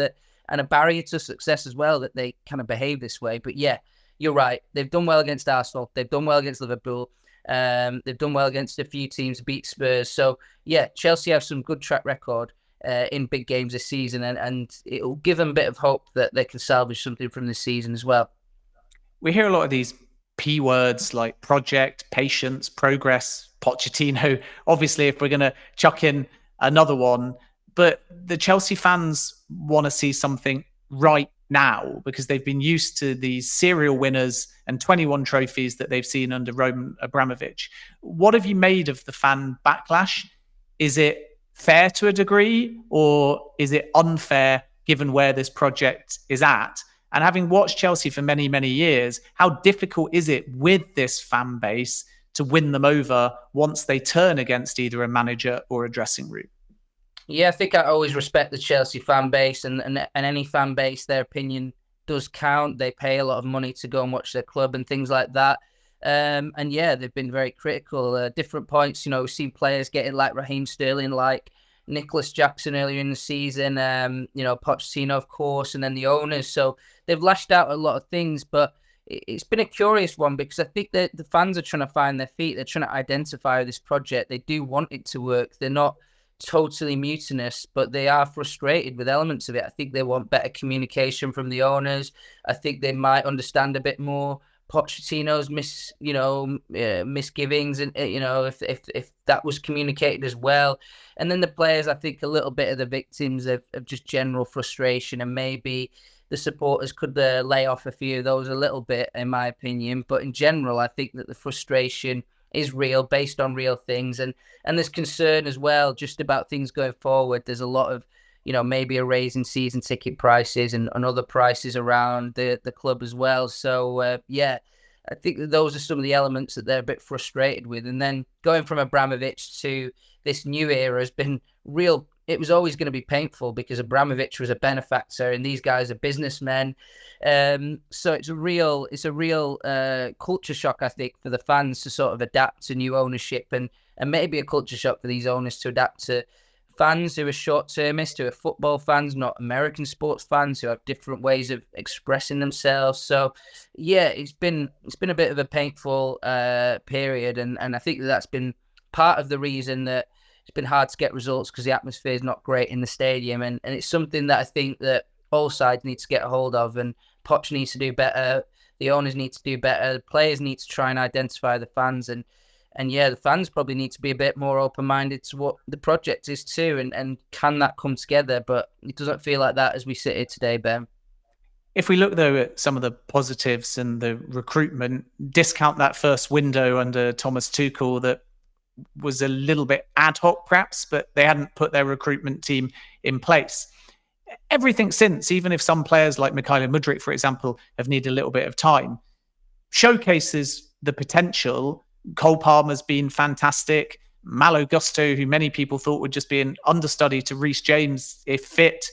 and a barrier to success as well, that they kind of behave this way. But yeah, you're right. They've done well against Arsenal. They've done well against Liverpool. They've done well against a few teams, beat Spurs. So yeah, Chelsea have some good track record in big games this season, and it'll give them a bit of hope that they can salvage something from this season as well. We hear a lot of these P words like project, patience, progress, Pochettino. Obviously, if we're going to chuck in another one, but the Chelsea fans want to see something right now, because they've been used to these serial winners and 21 trophies that they've seen under Roman Abramovich. What have you made of the fan backlash? Is it fair to a degree, or is it unfair given where this project is at? And having watched Chelsea for many, many years, how difficult is it with this fan base to win them over once they turn against either a manager or a dressing room? Yeah, I think I always respect the Chelsea fan base, and any fan base, their opinion does count. They pay a lot of money to go and watch their club and things like that. And yeah, they've been very critical. Different points, you know, we've seen players getting like Raheem Sterling, like Nicholas Jackson earlier in the season, you know, Pochettino, of course, and then the owners. So they've lashed out a lot of things, but it's been a curious one because I think that the fans are trying to find their feet. They're trying to identify this project. They do want it to work. They're not totally mutinous, but they are frustrated with elements of it. I think they want better communication from the owners. I think they might understand a bit more Pochettino's misgivings, and you know, if that was communicated as well. And then the players, I think, a little bit of the victims of just general frustration, and maybe the supporters could lay off a few of those a little bit, in my opinion. But in general, I think that the frustration is real, based on real things, and there's concern as well just about things going forward. There's a lot of, you know, maybe a raise in season ticket prices and other prices around the club as well. So yeah, I think that those are some of the elements that they're a bit frustrated with. And then going from Abramovich to this new era has been real. It was always going to be painful because Abramovich was a benefactor and these guys are businessmen. So it's a real culture shock, I think, for the fans to sort of adapt to new ownership, and maybe a culture shock for these owners to adapt to fans who are short-termist, who are football fans, not American sports fans, who have different ways of expressing themselves. So yeah, it's been a bit of a painful period, and I think that's been part of the reason that it's been hard to get results, because the atmosphere is not great in the stadium, and it's something that I think that all sides need to get a hold of, and Poch needs to do better, the owners need to do better, the players need to try and identify the fans, and yeah, the fans probably need to be a bit more open-minded to what the project is too, and can that come together? But it doesn't feel like that as we sit here today, Ben. If we look, though, at some of the positives and the recruitment, discount that first window under Thomas Tuchel that was a little bit ad hoc perhaps, but they hadn't put their recruitment team in place. Everything since, even if some players like Mykhailo Mudryk, for example, have needed a little bit of time, showcases the potential. Cole Palmer's been fantastic. Malo Gusto, who many people thought would just be an understudy to Reece James if fit,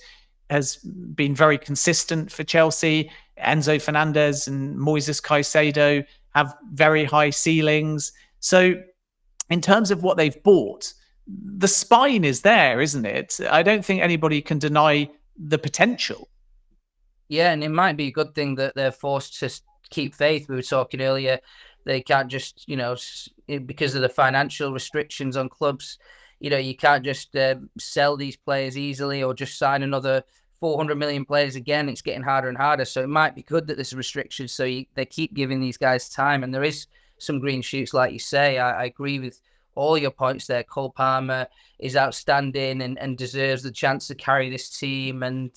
has been very consistent for Chelsea. Enzo Fernandez and Moises Caicedo have very high ceilings. So in terms of what they've bought, the spine is there, isn't it? I don't think anybody can deny the potential. Yeah, and it might be a good thing that they're forced to keep faith. We were talking earlier, they can't just, you know, because of the financial restrictions on clubs, you know, you can't just sell these players easily or just sign another 400 million players again. It's getting harder and harder. So it might be good that there's restrictions. So they keep giving these guys time. And there is some green shoots, like you say. I agree with all your points there. Cole Palmer is outstanding and deserves the chance to carry this team. And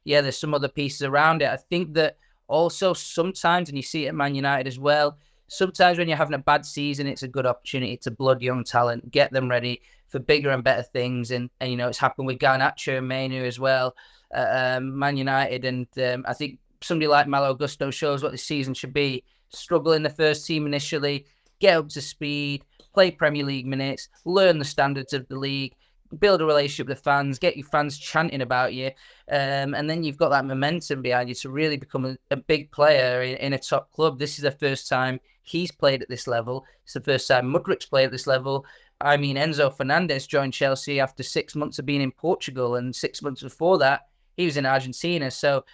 yeah, there's some other pieces around it. I think that also sometimes, and you see it at Man United as well, sometimes when you're having a bad season, it's a good opportunity to blood young talent, get them ready for bigger and better things. And you know, it's happened with Garnacho and Mainu as well, Man United. And I think somebody like Malo Gusto shows what the season should be. Struggle in the first team initially, get up to speed, play Premier League minutes, learn the standards of the league, build a relationship with the fans, get your fans chanting about you, and then you've got that momentum behind you to really become a big player in a top club. This is the first time he's played at this level. It's the first time Mudryk's played at this level. I mean, Enzo Fernandez joined Chelsea after 6 months of being in Portugal, and 6 months before that, he was in Argentina. So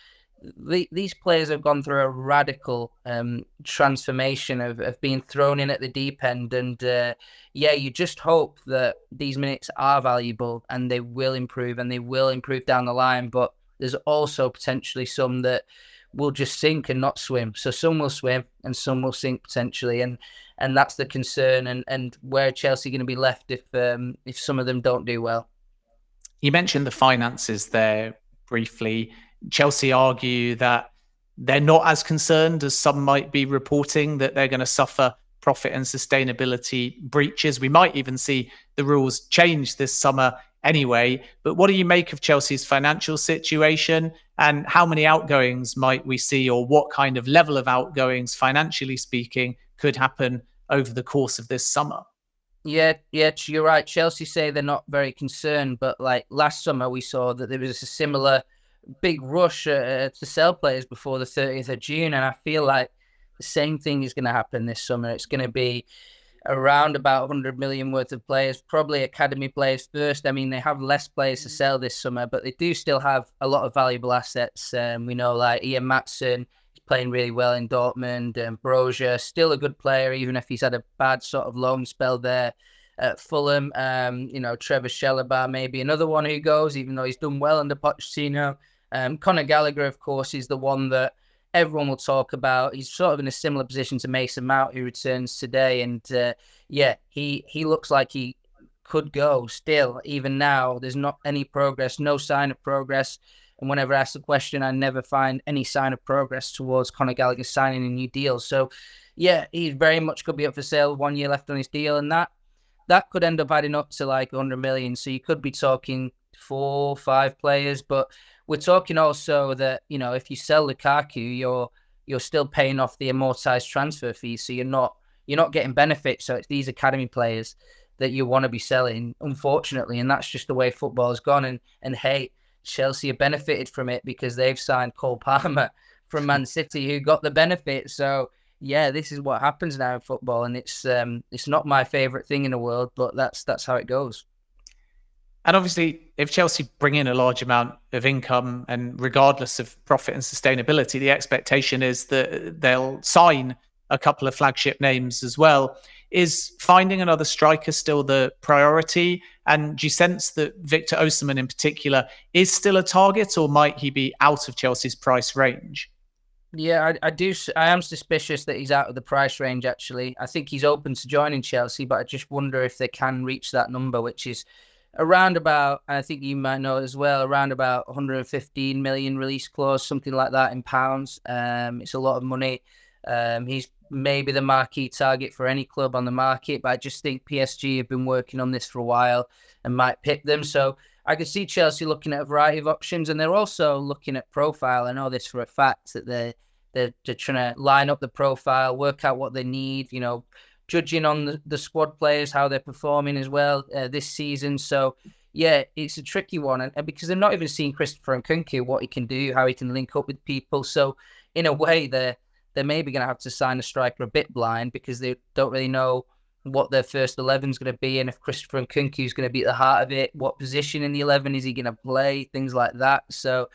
these players have gone through a radical transformation of being thrown in at the deep end. And yeah, you just hope that these minutes are valuable and they will improve, and they will improve down the line. But there's also potentially some that will just sink and not swim. So some will swim and some will sink potentially. And that's the concern. And where Chelsea going to be left if some of them don't do well. You mentioned the finances there briefly. Chelsea argue that they're not as concerned as some might be reporting, that they're going to suffer profit and sustainability breaches. We might even see the rules change this summer anyway. But what do you make of Chelsea's financial situation, and how many outgoings might we see, or what kind of level of outgoings, financially speaking, could happen over the course of this summer? Yeah, you're right. Chelsea say they're not very concerned, but like last summer, we saw that there was a similar big rush to sell players before the 30th of June, and I feel like the same thing is going to happen this summer. It's going to be around about 100 million worth of players, probably academy players first. I mean, they have less players to sell this summer, but they do still have a lot of valuable assets. We know like Ian Maatsen is playing really well in Dortmund, and Brozier, still a good player, even if he's had a bad sort of long spell there at Fulham. Trevor Chalobah, maybe another one who goes, even though he's done well under Pochettino. Conor Gallagher, of course, is the one that everyone will talk about. He's sort of in a similar position to Mason Mount, who returns today. And he looks like he could go still. Even now, there's not any progress, no sign of progress. And whenever I ask the question, I never find any sign of progress towards Conor Gallagher signing a new deal. So, yeah, he very much could be up for sale, 1 year left on his deal. And that could end up adding up to like 100 million. So you could be talking 4 or 5 players, but we're talking also that, if you sell Lukaku, you're still paying off the amortized transfer fees. So you're not getting benefits. So it's these academy players that you want to be selling, unfortunately. And that's just the way football has gone. And hey, Chelsea have benefited from it because they've signed Cole Palmer from Man City, who got the benefit. So yeah, this is what happens now in football. And it's not my favorite thing in the world, but that's how it goes. And obviously, if Chelsea bring in a large amount of income, and regardless of profit and sustainability, the expectation is that they'll sign a couple of flagship names as well. Is finding another striker still the priority? And do you sense that Victor Osimhen in particular is still a target, or might he be out of Chelsea's price range? Yeah, I do. I am suspicious that he's out of the price range, actually. I think he's open to joining Chelsea, but I just wonder if they can reach that number, which is around about, and I think you might know as well, around about 115 million release clause, something like that in pounds. It's a lot of money. He's maybe the marquee target for any club on the market, but I just think PSG have been working on this for a while and might pick them. So I could see Chelsea looking at a variety of options, and they're also looking at profile. I know this for a fact, that they're trying to line up the profile, work out what they need, judging on the squad players, how they're performing as well this season. So, yeah, it's a tricky one. And because they're not even seeing Christopher Nkunku, what he can do, how he can link up with people. So, in a way, they're maybe going to have to sign a striker a bit blind, because they don't really know what their first 11 is going to be, and if Christopher Nkunku is going to be at the heart of it, what position in the 11 is he going to play, things like that. So,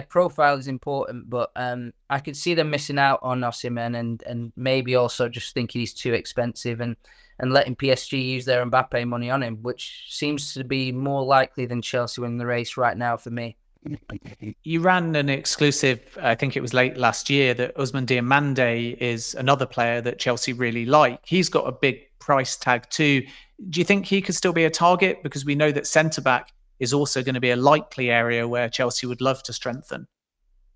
profile is important, but I could see them missing out on Osimhen, and maybe also just thinking he's too expensive, and letting PSG use their Mbappe money on him, which seems to be more likely than Chelsea winning the race right now for me. You ran an exclusive, I think it was late last year, that Ousmane Diomande is another player that Chelsea really like. He's got a big price tag too. Do you think he could still be a target? Because we know that centre-back is also going to be a likely area where Chelsea would love to strengthen.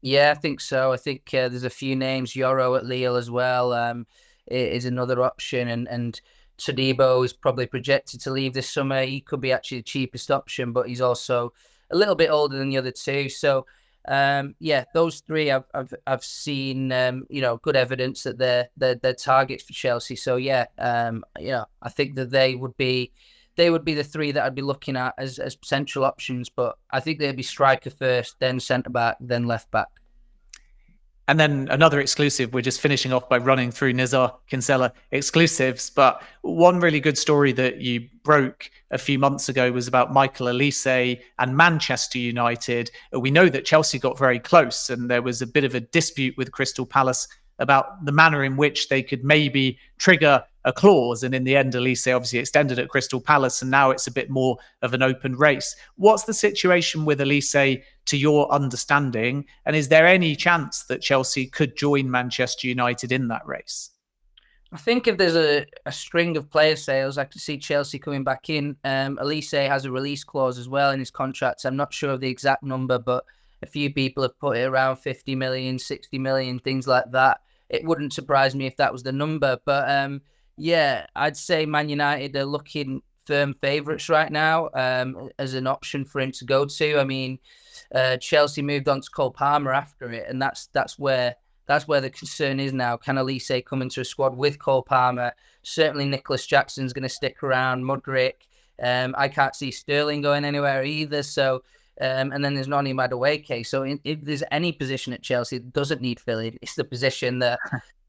Yeah, I think so. I think there's a few names. Yoro at Lille as well is another option. And Todibo is probably projected to leave this summer. He could be actually the cheapest option, but he's also a little bit older than the other two. So, those three I've seen, good evidence that they're targets for Chelsea. So, I think that they would be the three that I'd be looking at as potential options. But I think they'd be striker first, then centre back, then left back. And then another exclusive, we're just finishing off by running through Nizaar Kinsella exclusives. But one really good story that you broke a few months ago was about Michael Olise and Manchester United. We know that Chelsea got very close, and there was a bit of a dispute with Crystal Palace about the manner in which they could maybe trigger a clause. And in the end, Olise obviously extended at Crystal Palace, and now it's a bit more of an open race. What's the situation with Olise to your understanding? And is there any chance that Chelsea could join Manchester United in that race? I think if there's a string of player sales, I could see Chelsea coming back in. Olise has a release clause as well in his contract. I'm not sure of the exact number, but A few people have put it around 50 million, 60 million, things like that. It wouldn't surprise me if that was the number. But yeah, I'd say Man United are looking firm favourites right now as an option for him to go to. I mean, Chelsea moved on to Cole Palmer after it, and that's where the concern is now. Can Elise come into a squad with Cole Palmer? Certainly Nicholas Jackson's going to stick around, Mudryk. I can't see Sterling going anywhere either. So, and then there's Noni Madueke. So if there's any position at Chelsea that doesn't need filling, it's the position that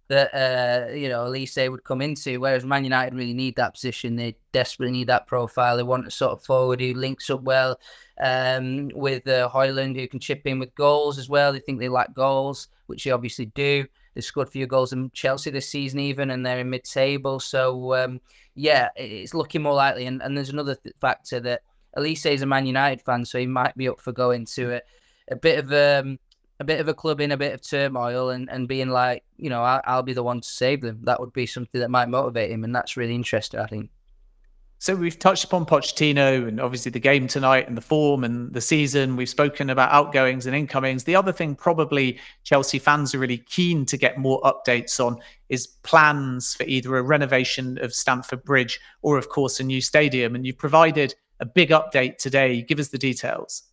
Elise would come into. Whereas Man United really need that position. They desperately need that profile. They want a sort of forward who links up well with Højlund, who can chip in with goals as well. They think they lack goals, which they obviously do. They scored a few goals in Chelsea this season even, and they're in mid-table. So, yeah, it's looking more likely. And there's another factor that Elise is a Man United fan, so he might be up for going to a bit of a club in a bit of turmoil and being like, I'll be the one to save them. That would be something that might motivate him, and that's really interesting, I think. So we've touched upon Pochettino and obviously the game tonight and the form and the season. We've spoken about outgoings and incomings. The other thing probably Chelsea fans are really keen to get more updates on is plans for either a renovation of Stamford Bridge or, of course, a new stadium. And you've provided a big update today. Give us the details.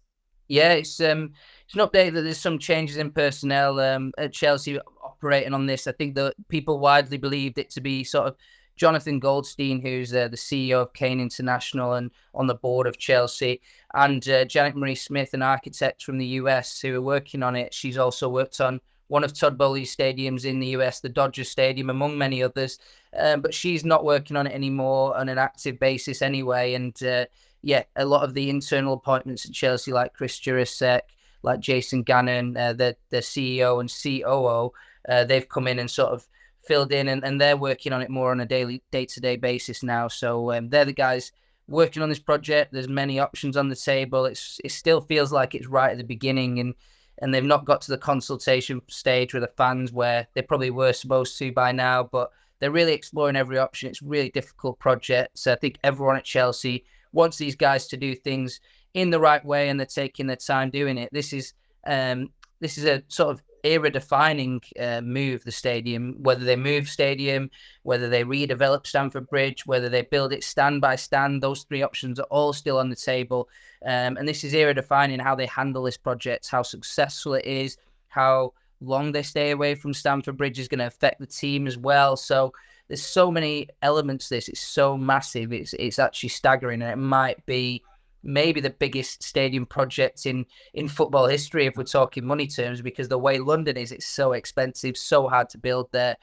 Yeah, it's an update that there's some changes in personnel at Chelsea operating on this. I think that people widely believed it to be sort of Jonathan Goldstein, who's the CEO of Kane International and on the board of Chelsea, and Janet Marie Smith, an architect from the US who are working on it. She's also worked on one of Todd Bowley's stadiums in the US, the Dodgers Stadium, among many others. But she's not working on it anymore on an active basis anyway. And yeah, a lot of the internal appointments at Chelsea, like Chris Jurasek, like Jason Gannon, the CEO and COO, they've come in and sort of filled in, and they're working on it more on a day-to-day basis now. So they're the guys working on this project. There's many options on the table. It still feels like it's right at the beginning, and they've not got to the consultation stage with the fans where they probably were supposed to by now, but they're really exploring every option. It's a really difficult project. So I think everyone at Chelsea wants these guys to do things in the right way, and they're taking their time doing it. This is a sort of era-defining move, the stadium. Whether they move stadium, whether they redevelop Stamford Bridge, whether they build it stand by stand, those three options are all still on the table. And this is era-defining how they handle this project, how successful it is, how long they stay away from Stamford Bridge is going to affect the team as well. So there's so many elements to this. It's so massive. It's actually staggering, and it might be maybe the biggest stadium project in football history if we're talking money terms, because the way London is, it's so expensive, so hard to build there.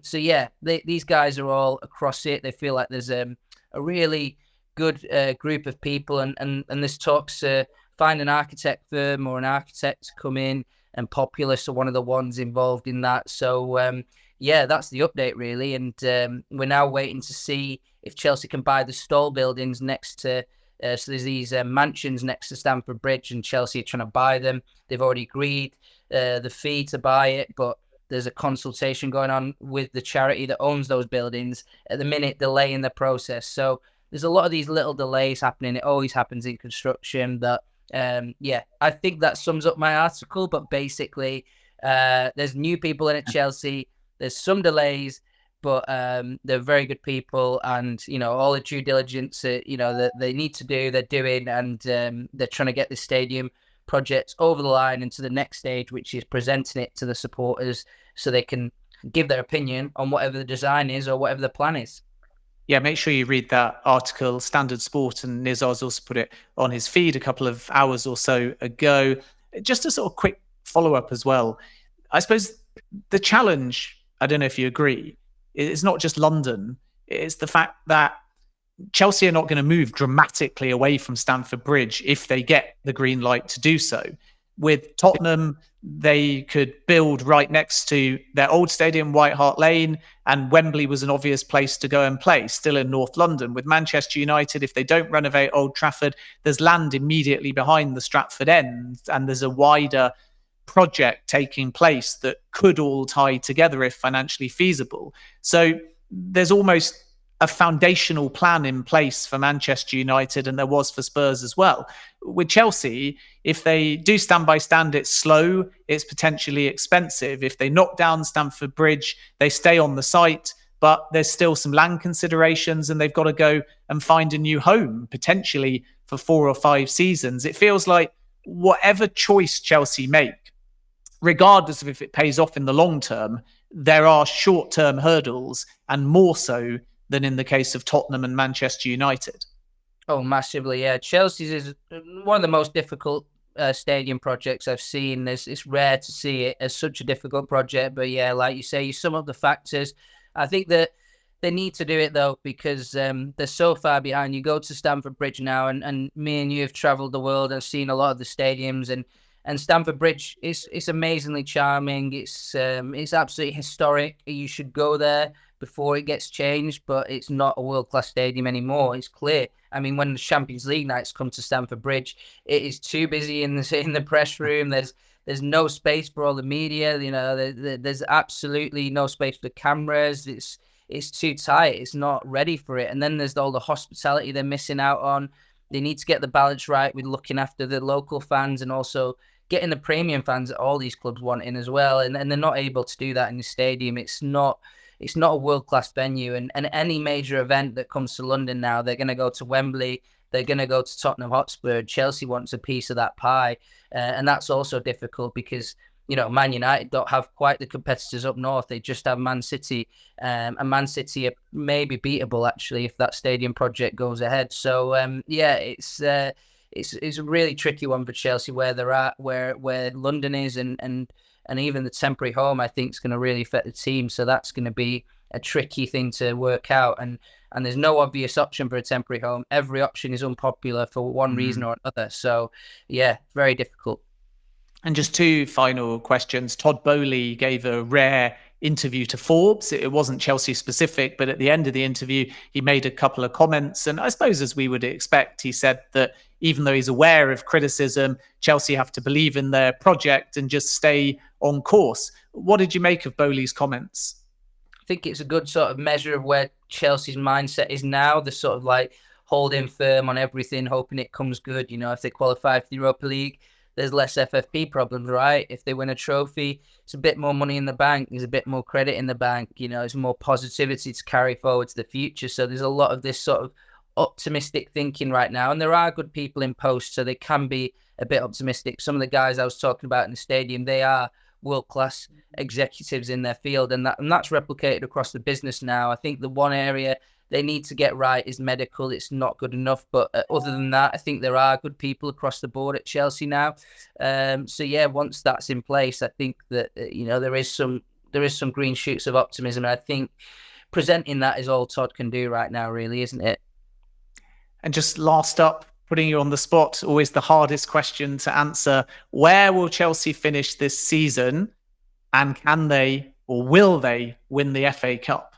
So yeah, these guys are all across it. They feel like there's a really good group of people, and there's talks to find an architect firm or an architect to come in, and Populous are one of the ones involved in that. So yeah, that's the update really, and we're now waiting to see if Chelsea can buy the stall buildings next to so there's these mansions next to Stamford Bridge, and Chelsea are trying to buy them. They've already agreed the fee to buy it, but there's a consultation going on with the charity that owns those buildings at the minute, delaying the process. So there's a lot of these little delays happening. It always happens in construction. That yeah, I think that sums up my article. But basically, there's new people in at Chelsea. There's some delays, but they're very good people, and all the due diligence that they need to do, they're doing, and they're trying to get the stadium project over the line into the next stage, which is presenting it to the supporters so they can give their opinion on whatever the design is or whatever the plan is. Yeah, make sure you read that article. Standard Sport, and Nizar's also put it on his feed a couple of hours or so ago. Just a sort of quick follow-up as well. I suppose the challenge, I don't know if you agree, it's not just London. It's the fact that Chelsea are not going to move dramatically away from Stamford Bridge if they get the green light to do so. With Tottenham, they could build right next to their old stadium, White Hart Lane, and Wembley was an obvious place to go and play, still in North London. With Manchester United, if they don't renovate Old Trafford, there's land immediately behind the Stratford end, and there's a wider project taking place that could all tie together if financially feasible. So there's almost a foundational plan in place for Manchester United, and there was for Spurs as well. With Chelsea, if they do stand by stand, it's slow, it's potentially expensive. If they knock down Stamford Bridge, they stay on the site, but there's still some land considerations and they've got to go and find a new home, potentially for 4 or 5 seasons. It feels like whatever choice Chelsea make, regardless of if it pays off in the long term, there are short-term hurdles, and more so than in the case of Tottenham and Manchester United. Oh, massively, yeah. Chelsea's is one of the most difficult stadium projects I've seen. It's rare to see it as such a difficult project, but yeah, like you say, you sum up the factors. I think that they need to do it though, because they're so far behind. You go to Stamford Bridge now, and me and you have travelled the world and seen a lot of the stadiums, and Stamford Bridge is amazingly charming. It's absolutely historic. You should go there before it gets changed, but it's not a world-class stadium anymore. It's clear. I mean, when the Champions League nights come to Stamford Bridge, it is too busy in the press room. There's no space for all the media. You know, there's absolutely no space for the cameras. It's too tight. It's not ready for it. And then there's all the hospitality they're missing out on. They need to get the balance right with looking after the local fans and also getting the premium fans that all these clubs want in as well. And they're not able to do that in the stadium. It's not a world-class venue. And any major event that comes to London now, they're going to go to Wembley. They're going to go to Tottenham Hotspur. Chelsea wants a piece of that pie. And that's also difficult because, you know, Man United don't have quite the competitors up north. They just have Man City. And Man City are maybe beatable, actually, if that stadium project goes ahead. So, yeah, it's a really tricky one for Chelsea where they're at, where London is, and even the temporary home, I think, is going to really affect the team. So that's going to be a tricky thing to work out. And there's no obvious option for a temporary home. Every option is unpopular for one reason or another. So, yeah, very difficult. And just 2 final questions. Todd Boehly gave a rare interview to Forbes. It wasn't Chelsea specific, but at the end of the interview, he made a couple of comments. And I suppose, as we would expect, he said that even though he's aware of criticism, Chelsea have to believe in their project and just stay on course. What did you make of Boehly's comments? I think it's a good sort of measure of where Chelsea's mindset is now. They're sort of like holding firm on everything, hoping it comes good. You know, if they qualify for the Europa League, there's less FFP problems, right? If they win a trophy, it's a bit more money in the bank. There's a bit more credit in the bank. You know, there's more positivity to carry forward to the future. So there's a lot of this sort of optimistic thinking right now. And there are good people in post, so they can be a bit optimistic. Some of the guys I was talking about in the stadium, they are world-class executives in their field, and that's replicated across the business now. I think the one area they need to get right is medical. It's not good enough, but other than that, I think there are good people across the board at Chelsea now. So yeah, once that's in place, I think that you know there is some green shoots of optimism. And I think presenting that is all Todd can do right now, really, isn't it? And just last up, putting you on the spot, always the hardest question to answer. Where will Chelsea finish this season? And can they or will they win the FA Cup?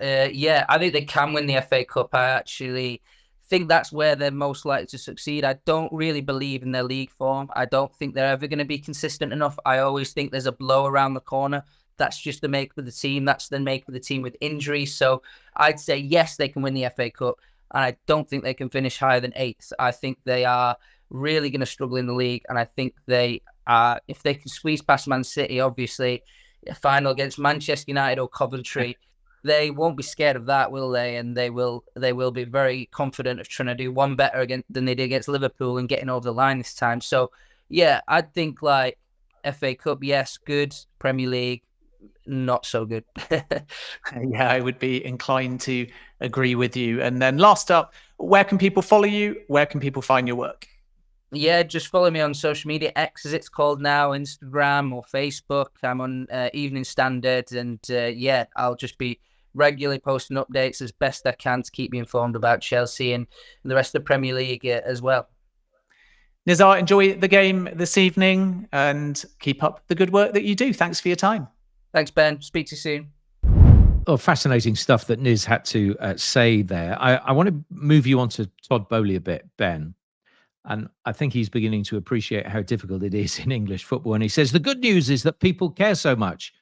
Yeah, I think they can win the FA Cup. I actually think that's where they're most likely to succeed. I don't really believe in their league form. I don't think they're ever going to be consistent enough. I always think there's a blow around the corner. That's just the make of the team. That's the make of the team with injuries. So I'd say, yes, they can win the FA Cup. And I don't think they can finish higher than 8th. I think they are really going to struggle in the league. And I think they are, if they can squeeze past Man City, obviously, a final against Manchester United or Coventry, they won't be scared of that, will they? And they will be very confident of trying to do one better than they did against Liverpool and getting over the line this time. So, yeah, I think like FA Cup, yes, good. Premier League, not so good. Yeah, I would be inclined to agree with you. And then last up, where can people follow you? Where can people find your work? Yeah, just follow me on social media, X as it's called now, Instagram or Facebook. I'm on Evening Standard, and yeah, I'll just be regularly posting updates as best I can to keep you informed about Chelsea and the rest of the Premier League as well. Nizaar, enjoy the game this evening and keep up the good work that you do. Thanks for your time. Thanks, Ben. Speak to you soon. Oh, fascinating stuff that Niz had to say there. I want to move you on to Todd Boehly a bit, Ben. And I think he's beginning to appreciate how difficult it is in English football. And he says, the good news is that people care so much.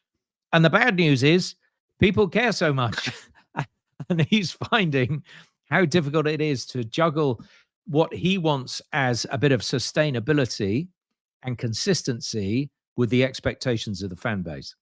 And the bad news is people care so much. and he's finding how difficult it is to juggle what he wants as a bit of sustainability and consistency with the expectations of the fan base.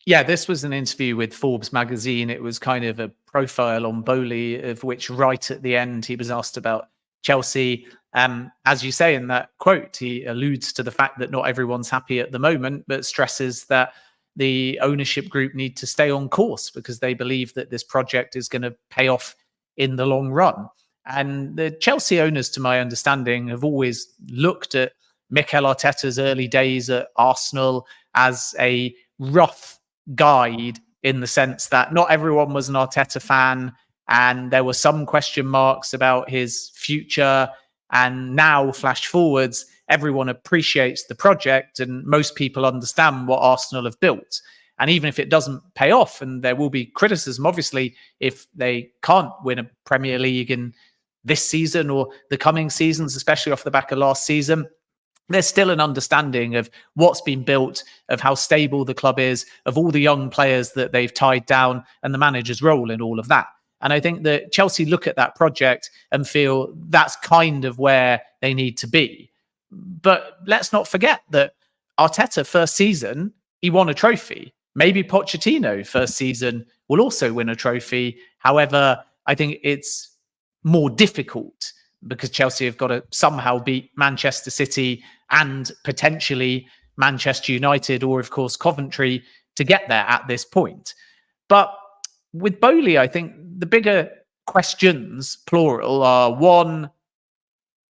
Yeah, this was an interview with Forbes magazine. It was kind of a profile on Bowley, of which right at the end he was asked about Chelsea. As you say in that quote, he alludes to the fact that not everyone's happy at the moment, but stresses that the ownership group need to stay on course because they believe that this project is going to pay off in the long run. And the Chelsea owners, to my understanding, have always looked at Mikel Arteta's early days at Arsenal as a rough guide, in the sense that not everyone was an Arteta fan and there were some question marks about his future. And now, flash forwards, everyone appreciates the project and most people understand what Arsenal have built. And even if it doesn't pay off, and there will be criticism, obviously, if they can't win a Premier League in this season or the coming seasons, especially off the back of last season, there's still an understanding of what's been built, of how stable the club is, of all the young players that they've tied down, and the manager's role in all of that. And I think that Chelsea look at that project and feel that's kind of where they need to be. But let's not forget that Arteta, first season, he won a trophy. Maybe Pochettino, first season, will also win a trophy. However, I think it's more difficult because Chelsea have got to somehow beat Manchester City and potentially Manchester United, or of course Coventry, to get there at this point. But with Bowley, I think the bigger questions, plural, are one,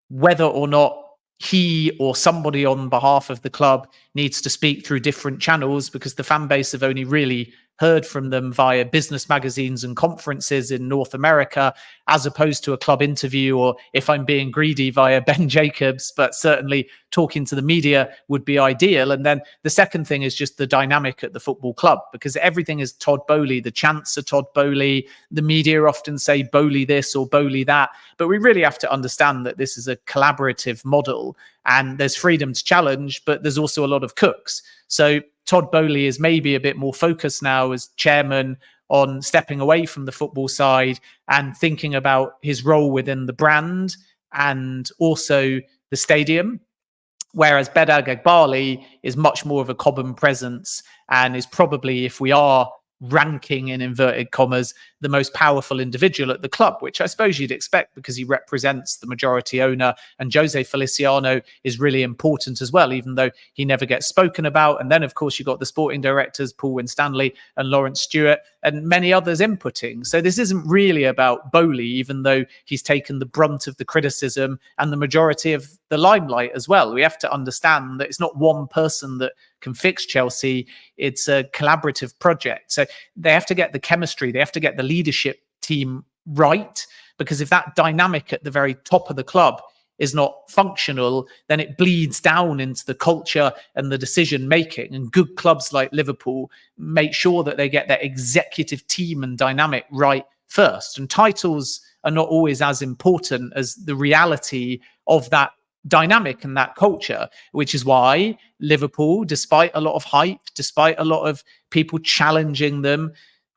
whether or not he or somebody on behalf of the club needs to speak through different channels, because the fan base have only really heard from them via business magazines and conferences in North America, as opposed to a club interview, or if I'm being greedy, via Ben Jacobs, but certainly talking to the media would be ideal. And then the second thing is just the dynamic at the football club, because everything is Todd Bowley. The chants are Todd Bowley. The media often say Bowley this or Bowley that, but we really have to understand that this is a collaborative model and there's freedom to challenge, but there's also a lot of cooks. So Todd Bowley is maybe a bit more focused now as chairman on stepping away from the football side and thinking about his role within the brand and also the stadium. Whereas Bedag Eghbali is much more of a Cobham presence and is probably, if we are ranking in inverted commas, the most powerful individual at the club, which I suppose you'd expect because he represents the majority owner. And Jose Feliciano is really important as well, even though he never gets spoken about. And then, of course, you've got the sporting directors, Paul Winstanley and Lawrence Stewart, and many others inputting. So this isn't really about Bowley, even though he's taken the brunt of the criticism and the majority of the limelight as well. We have to understand that it's not one person that can fix Chelsea. It's a collaborative project. So they have to get the chemistry, they have to get the leadership team right, because if that dynamic at the very top of the club is not functional, then it bleeds down into the culture and the decision making. And good clubs like Liverpool make sure that they get their executive team and dynamic right first. And titles are not always as important as the reality of that dynamic and that culture, which is why Liverpool, despite a lot of hype, despite a lot of people challenging them,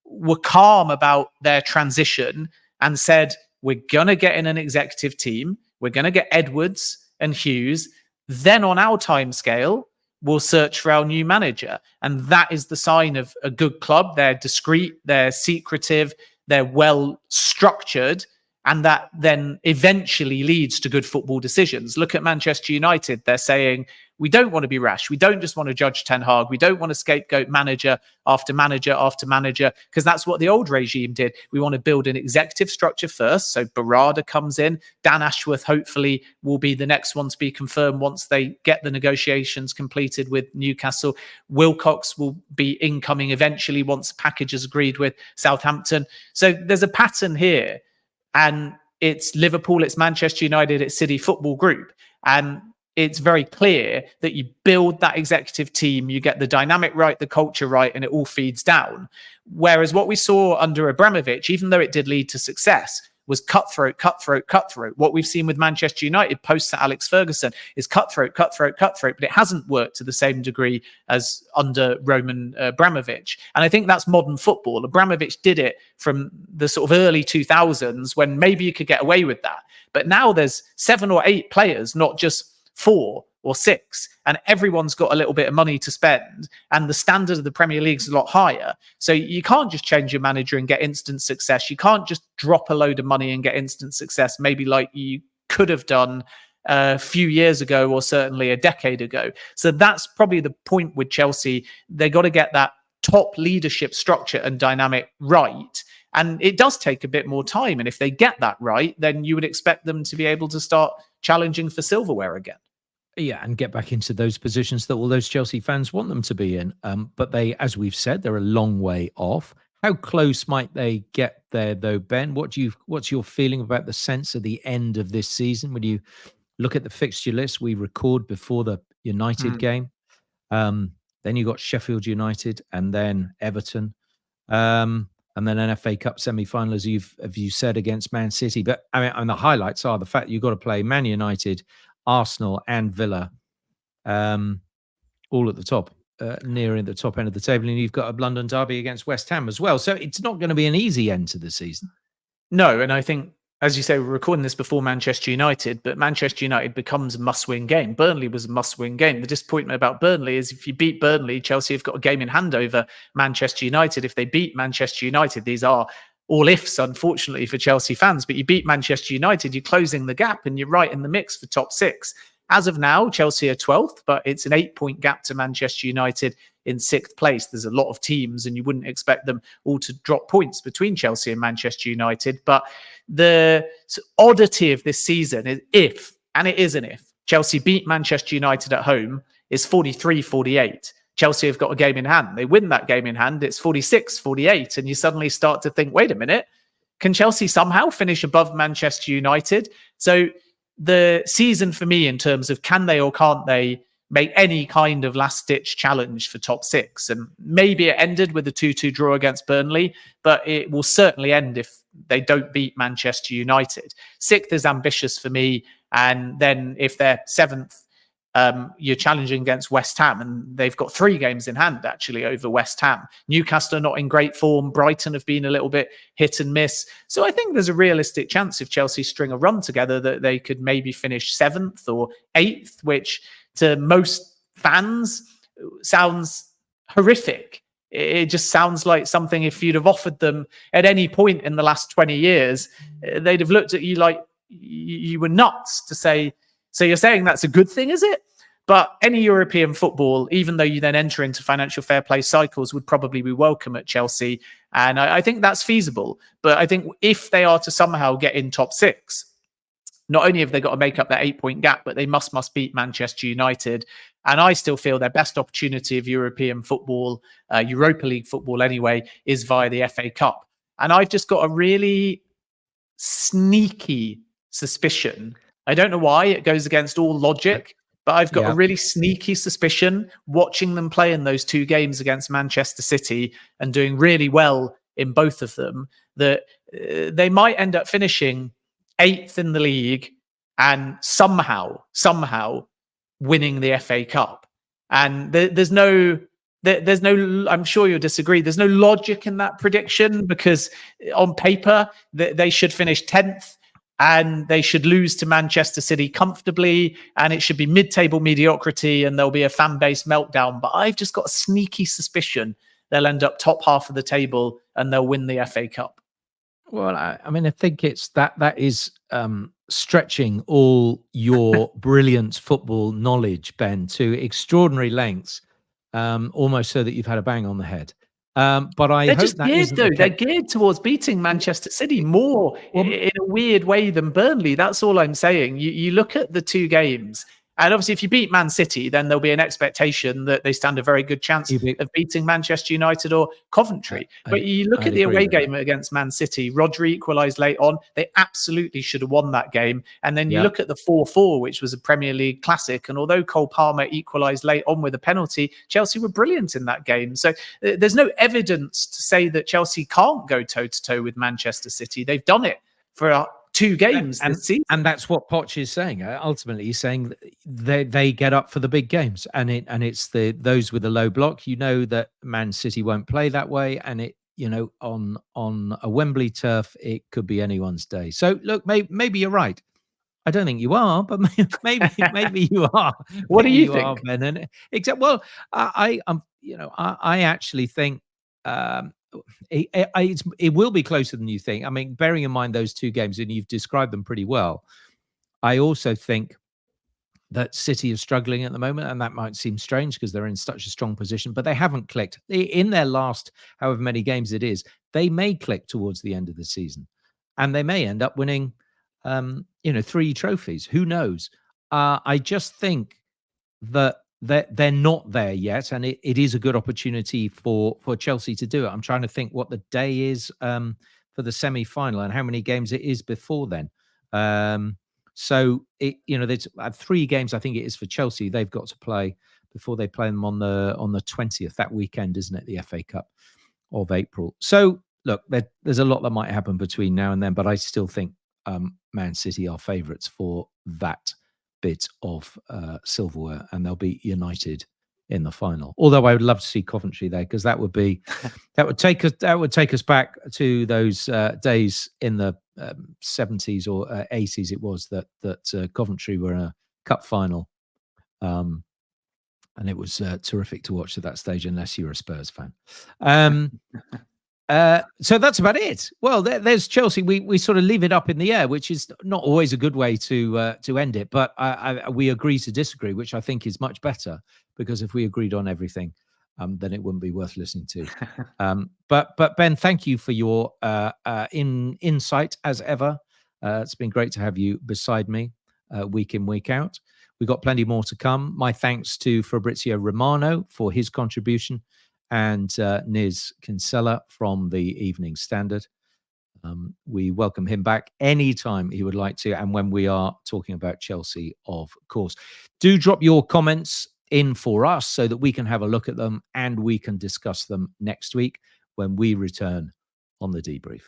were calm about their transition and said, we're going to get in an executive team, we're going to get Edwards and Hughes, then on our time scale, we'll search for our new manager. And that is the sign of a good club. They're discreet, they're secretive, they're well structured, and that then eventually leads to good football decisions. Look at Manchester United. They're saying, we don't want to be rash. We don't just want to judge Ten Hag. We don't want to scapegoat manager after manager after manager, because that's what the old regime did. We want to build an executive structure first. So Barada comes in. Dan Ashworth hopefully will be the next one to be confirmed once they get the negotiations completed with Newcastle. Wilcox will be incoming eventually once the package is agreed with Southampton. So there's a pattern here. And it's Liverpool, it's Manchester United, it's City Football Group. And it's very clear that you build that executive team, you get the dynamic right, the culture right, and it all feeds down. Whereas what we saw under Abramovich, even though it did lead to success, was cutthroat, cutthroat, cutthroat. What we've seen with Manchester United post Sir Alex Ferguson is cutthroat, cutthroat, cutthroat, but it hasn't worked to the same degree as under Roman Abramovich. And I think that's modern football. Abramovich did it from the sort of early 2000s when maybe you could get away with that. But now there's 7 or 8 players, not just 4 or 6, and everyone's got a little bit of money to spend, and the standard of the Premier League is a lot higher. So you can't just change your manager and get instant success. You can't just drop a load of money and get instant success, maybe like you could have done a few years ago or certainly a decade ago. So that's probably the point with Chelsea. They got to get that top leadership structure and dynamic right. And it does take a bit more time. And if they get that right, then you would expect them to be able to start challenging for silverware again. Yeah, and get back into those positions that all those Chelsea fans want them to be in. But they, as we've said, they're a long way off. How close might they get there, though, Ben? What's your feeling about the sense of the end of this season? When you look at the fixture list we record before the United game, then you got Sheffield United and then Everton, and then an FA Cup semi-final, as you said, against Man City. But I mean, and the highlights are the fact you've got to play Man United, Arsenal and Villa, all at the top, near in the top end of the table, and you've got a London derby against West Ham as well. So it's not going to be an easy end to the season. No, and I think, as you say, we're recording this before Manchester United, but Manchester United becomes a must-win game. Burnley was a must-win game. The disappointment about Burnley is if you beat Burnley, Chelsea have got a game in hand over Manchester United. If they beat Manchester United, these are all ifs, unfortunately, for Chelsea fans. But you beat Manchester United, you're closing the gap and you're right in the mix for top 6. As of now, Chelsea are 12th, but it's an 8-point gap to Manchester United in 6th place. There's a lot of teams and you wouldn't expect them all to drop points between Chelsea and Manchester United. But the oddity of this season is if, and it is an if, Chelsea beat Manchester United at home, is 43-48. Chelsea have got a game in hand. They win that game in hand, it's 46-48. And you suddenly start to think, wait a minute, can Chelsea somehow finish above Manchester United? So the season for me in terms of can they or can't they make any kind of last-ditch challenge for top 6. And maybe it ended with a 2-2 draw against Burnley, but it will certainly end if they don't beat Manchester United. 6th is ambitious for me. And then if they're 7th, you're challenging against West Ham, and they've got 3 games in hand actually over West Ham. Newcastle are not in great form. Brighton have been a little bit hit and miss. So I think there's a realistic chance if Chelsea string a run together that they could maybe finish 7th or 8th, which to most fans sounds horrific. It just sounds like something if you'd have offered them at any point in the last 20 years, they'd have looked at you like you were nuts to say, so you're saying that's a good thing, is it? But any European football, even though you then enter into financial fair play cycles, would probably be welcome at Chelsea. And I think that's feasible. But I think if they are to somehow get in top 6, not only have they got to make up that 8-point gap, but they must beat Manchester United. And I still feel their best opportunity of European football, Europa League football anyway, is via the FA Cup. And I've just got a really sneaky suspicion. I don't know why it goes against all logic, but I've got a really sneaky suspicion watching them play in those 2 games against Manchester City and doing really well in both of them, that they might end up finishing 8th in the league and somehow winning the FA Cup. And there's no, I'm sure you'll disagree, there's no logic in that prediction, because on paper they should finish 10th and they should lose to Manchester City comfortably, and it should be mid-table mediocrity and there'll be a fan base meltdown. But I've just got a sneaky suspicion they'll end up top half of the table and they'll win the FA Cup. Well, I mean, I think it's that is stretching all your brilliant football knowledge, Ben, to extraordinary lengths, almost so that you've had a bang on the head. But I hope just that geared, isn't though. the They're case. geared towards beating Manchester City more in a weird way than Burnley. That's all I'm saying. You look at the 2 games, and obviously if you beat Man City, then there'll be an expectation that they stand a very good chance of beating Manchester United or Coventry. But you look at the away game against Man City, Rodri equalised late on. They absolutely should have won that game. And then you look at the 4-4, which was a Premier League classic. And although Cole Palmer equalised late on with a penalty, Chelsea were brilliant in that game. So there's no evidence to say that Chelsea can't go toe-to-toe with Manchester City. They've done it for 2 games this season. And that's what Poch is saying. Ultimately, he's saying they get up for the big games, and it's those with the low block. You know that Man City won't play that way, and it, you know, on a Wembley turf, it could be anyone's day. So look, maybe you're right. I don't think you are, but maybe you are. What do Maybe you are, think? Ben? And well, I actually think it will be closer than you think. I mean, bearing in mind those 2 games, and you've described them pretty well. I also think that City is struggling at the moment, and that might seem strange because they're in such a strong position, but they haven't clicked in their last however many games it is. They may click towards the end of the season, and they may end up winning 3 trophies. Who knows? I just think that they're not there yet, and it is a good opportunity for Chelsea to do it. I'm trying to think what the day is for the semi-final and how many games it is before then. So there's 3 games I think it is for Chelsea. They've got to play before they play them on the 20th, that weekend, isn't it? The FA Cup of April. So look, there's a lot that might happen between now and then, but I still think Man City are favourites for that bit of silverware, and they'll be United in the final. Although I would love to see Coventry there, because that would take us back to those days in the 70s or 80s. It was that Coventry were in a cup final, and it was terrific to watch at that stage, unless you're a Spurs fan. So that's about it. Well, there's Chelsea. We sort of leave it up in the air, which is not always a good way to end it. But we agree to disagree, which I think is much better, because if we agreed on everything, then it wouldn't be worth listening to. But Ben, thank you for your insight as ever. It's been great to have you beside me week in, week out. We've got plenty more to come. My thanks to Fabrizio Romano for his contribution, and Nizaar Kinsella from the Evening Standard. We welcome him back anytime he would like to, and when we are talking about Chelsea, of course. Do drop your comments in for us so that we can have a look at them and we can discuss them next week when we return on the debrief.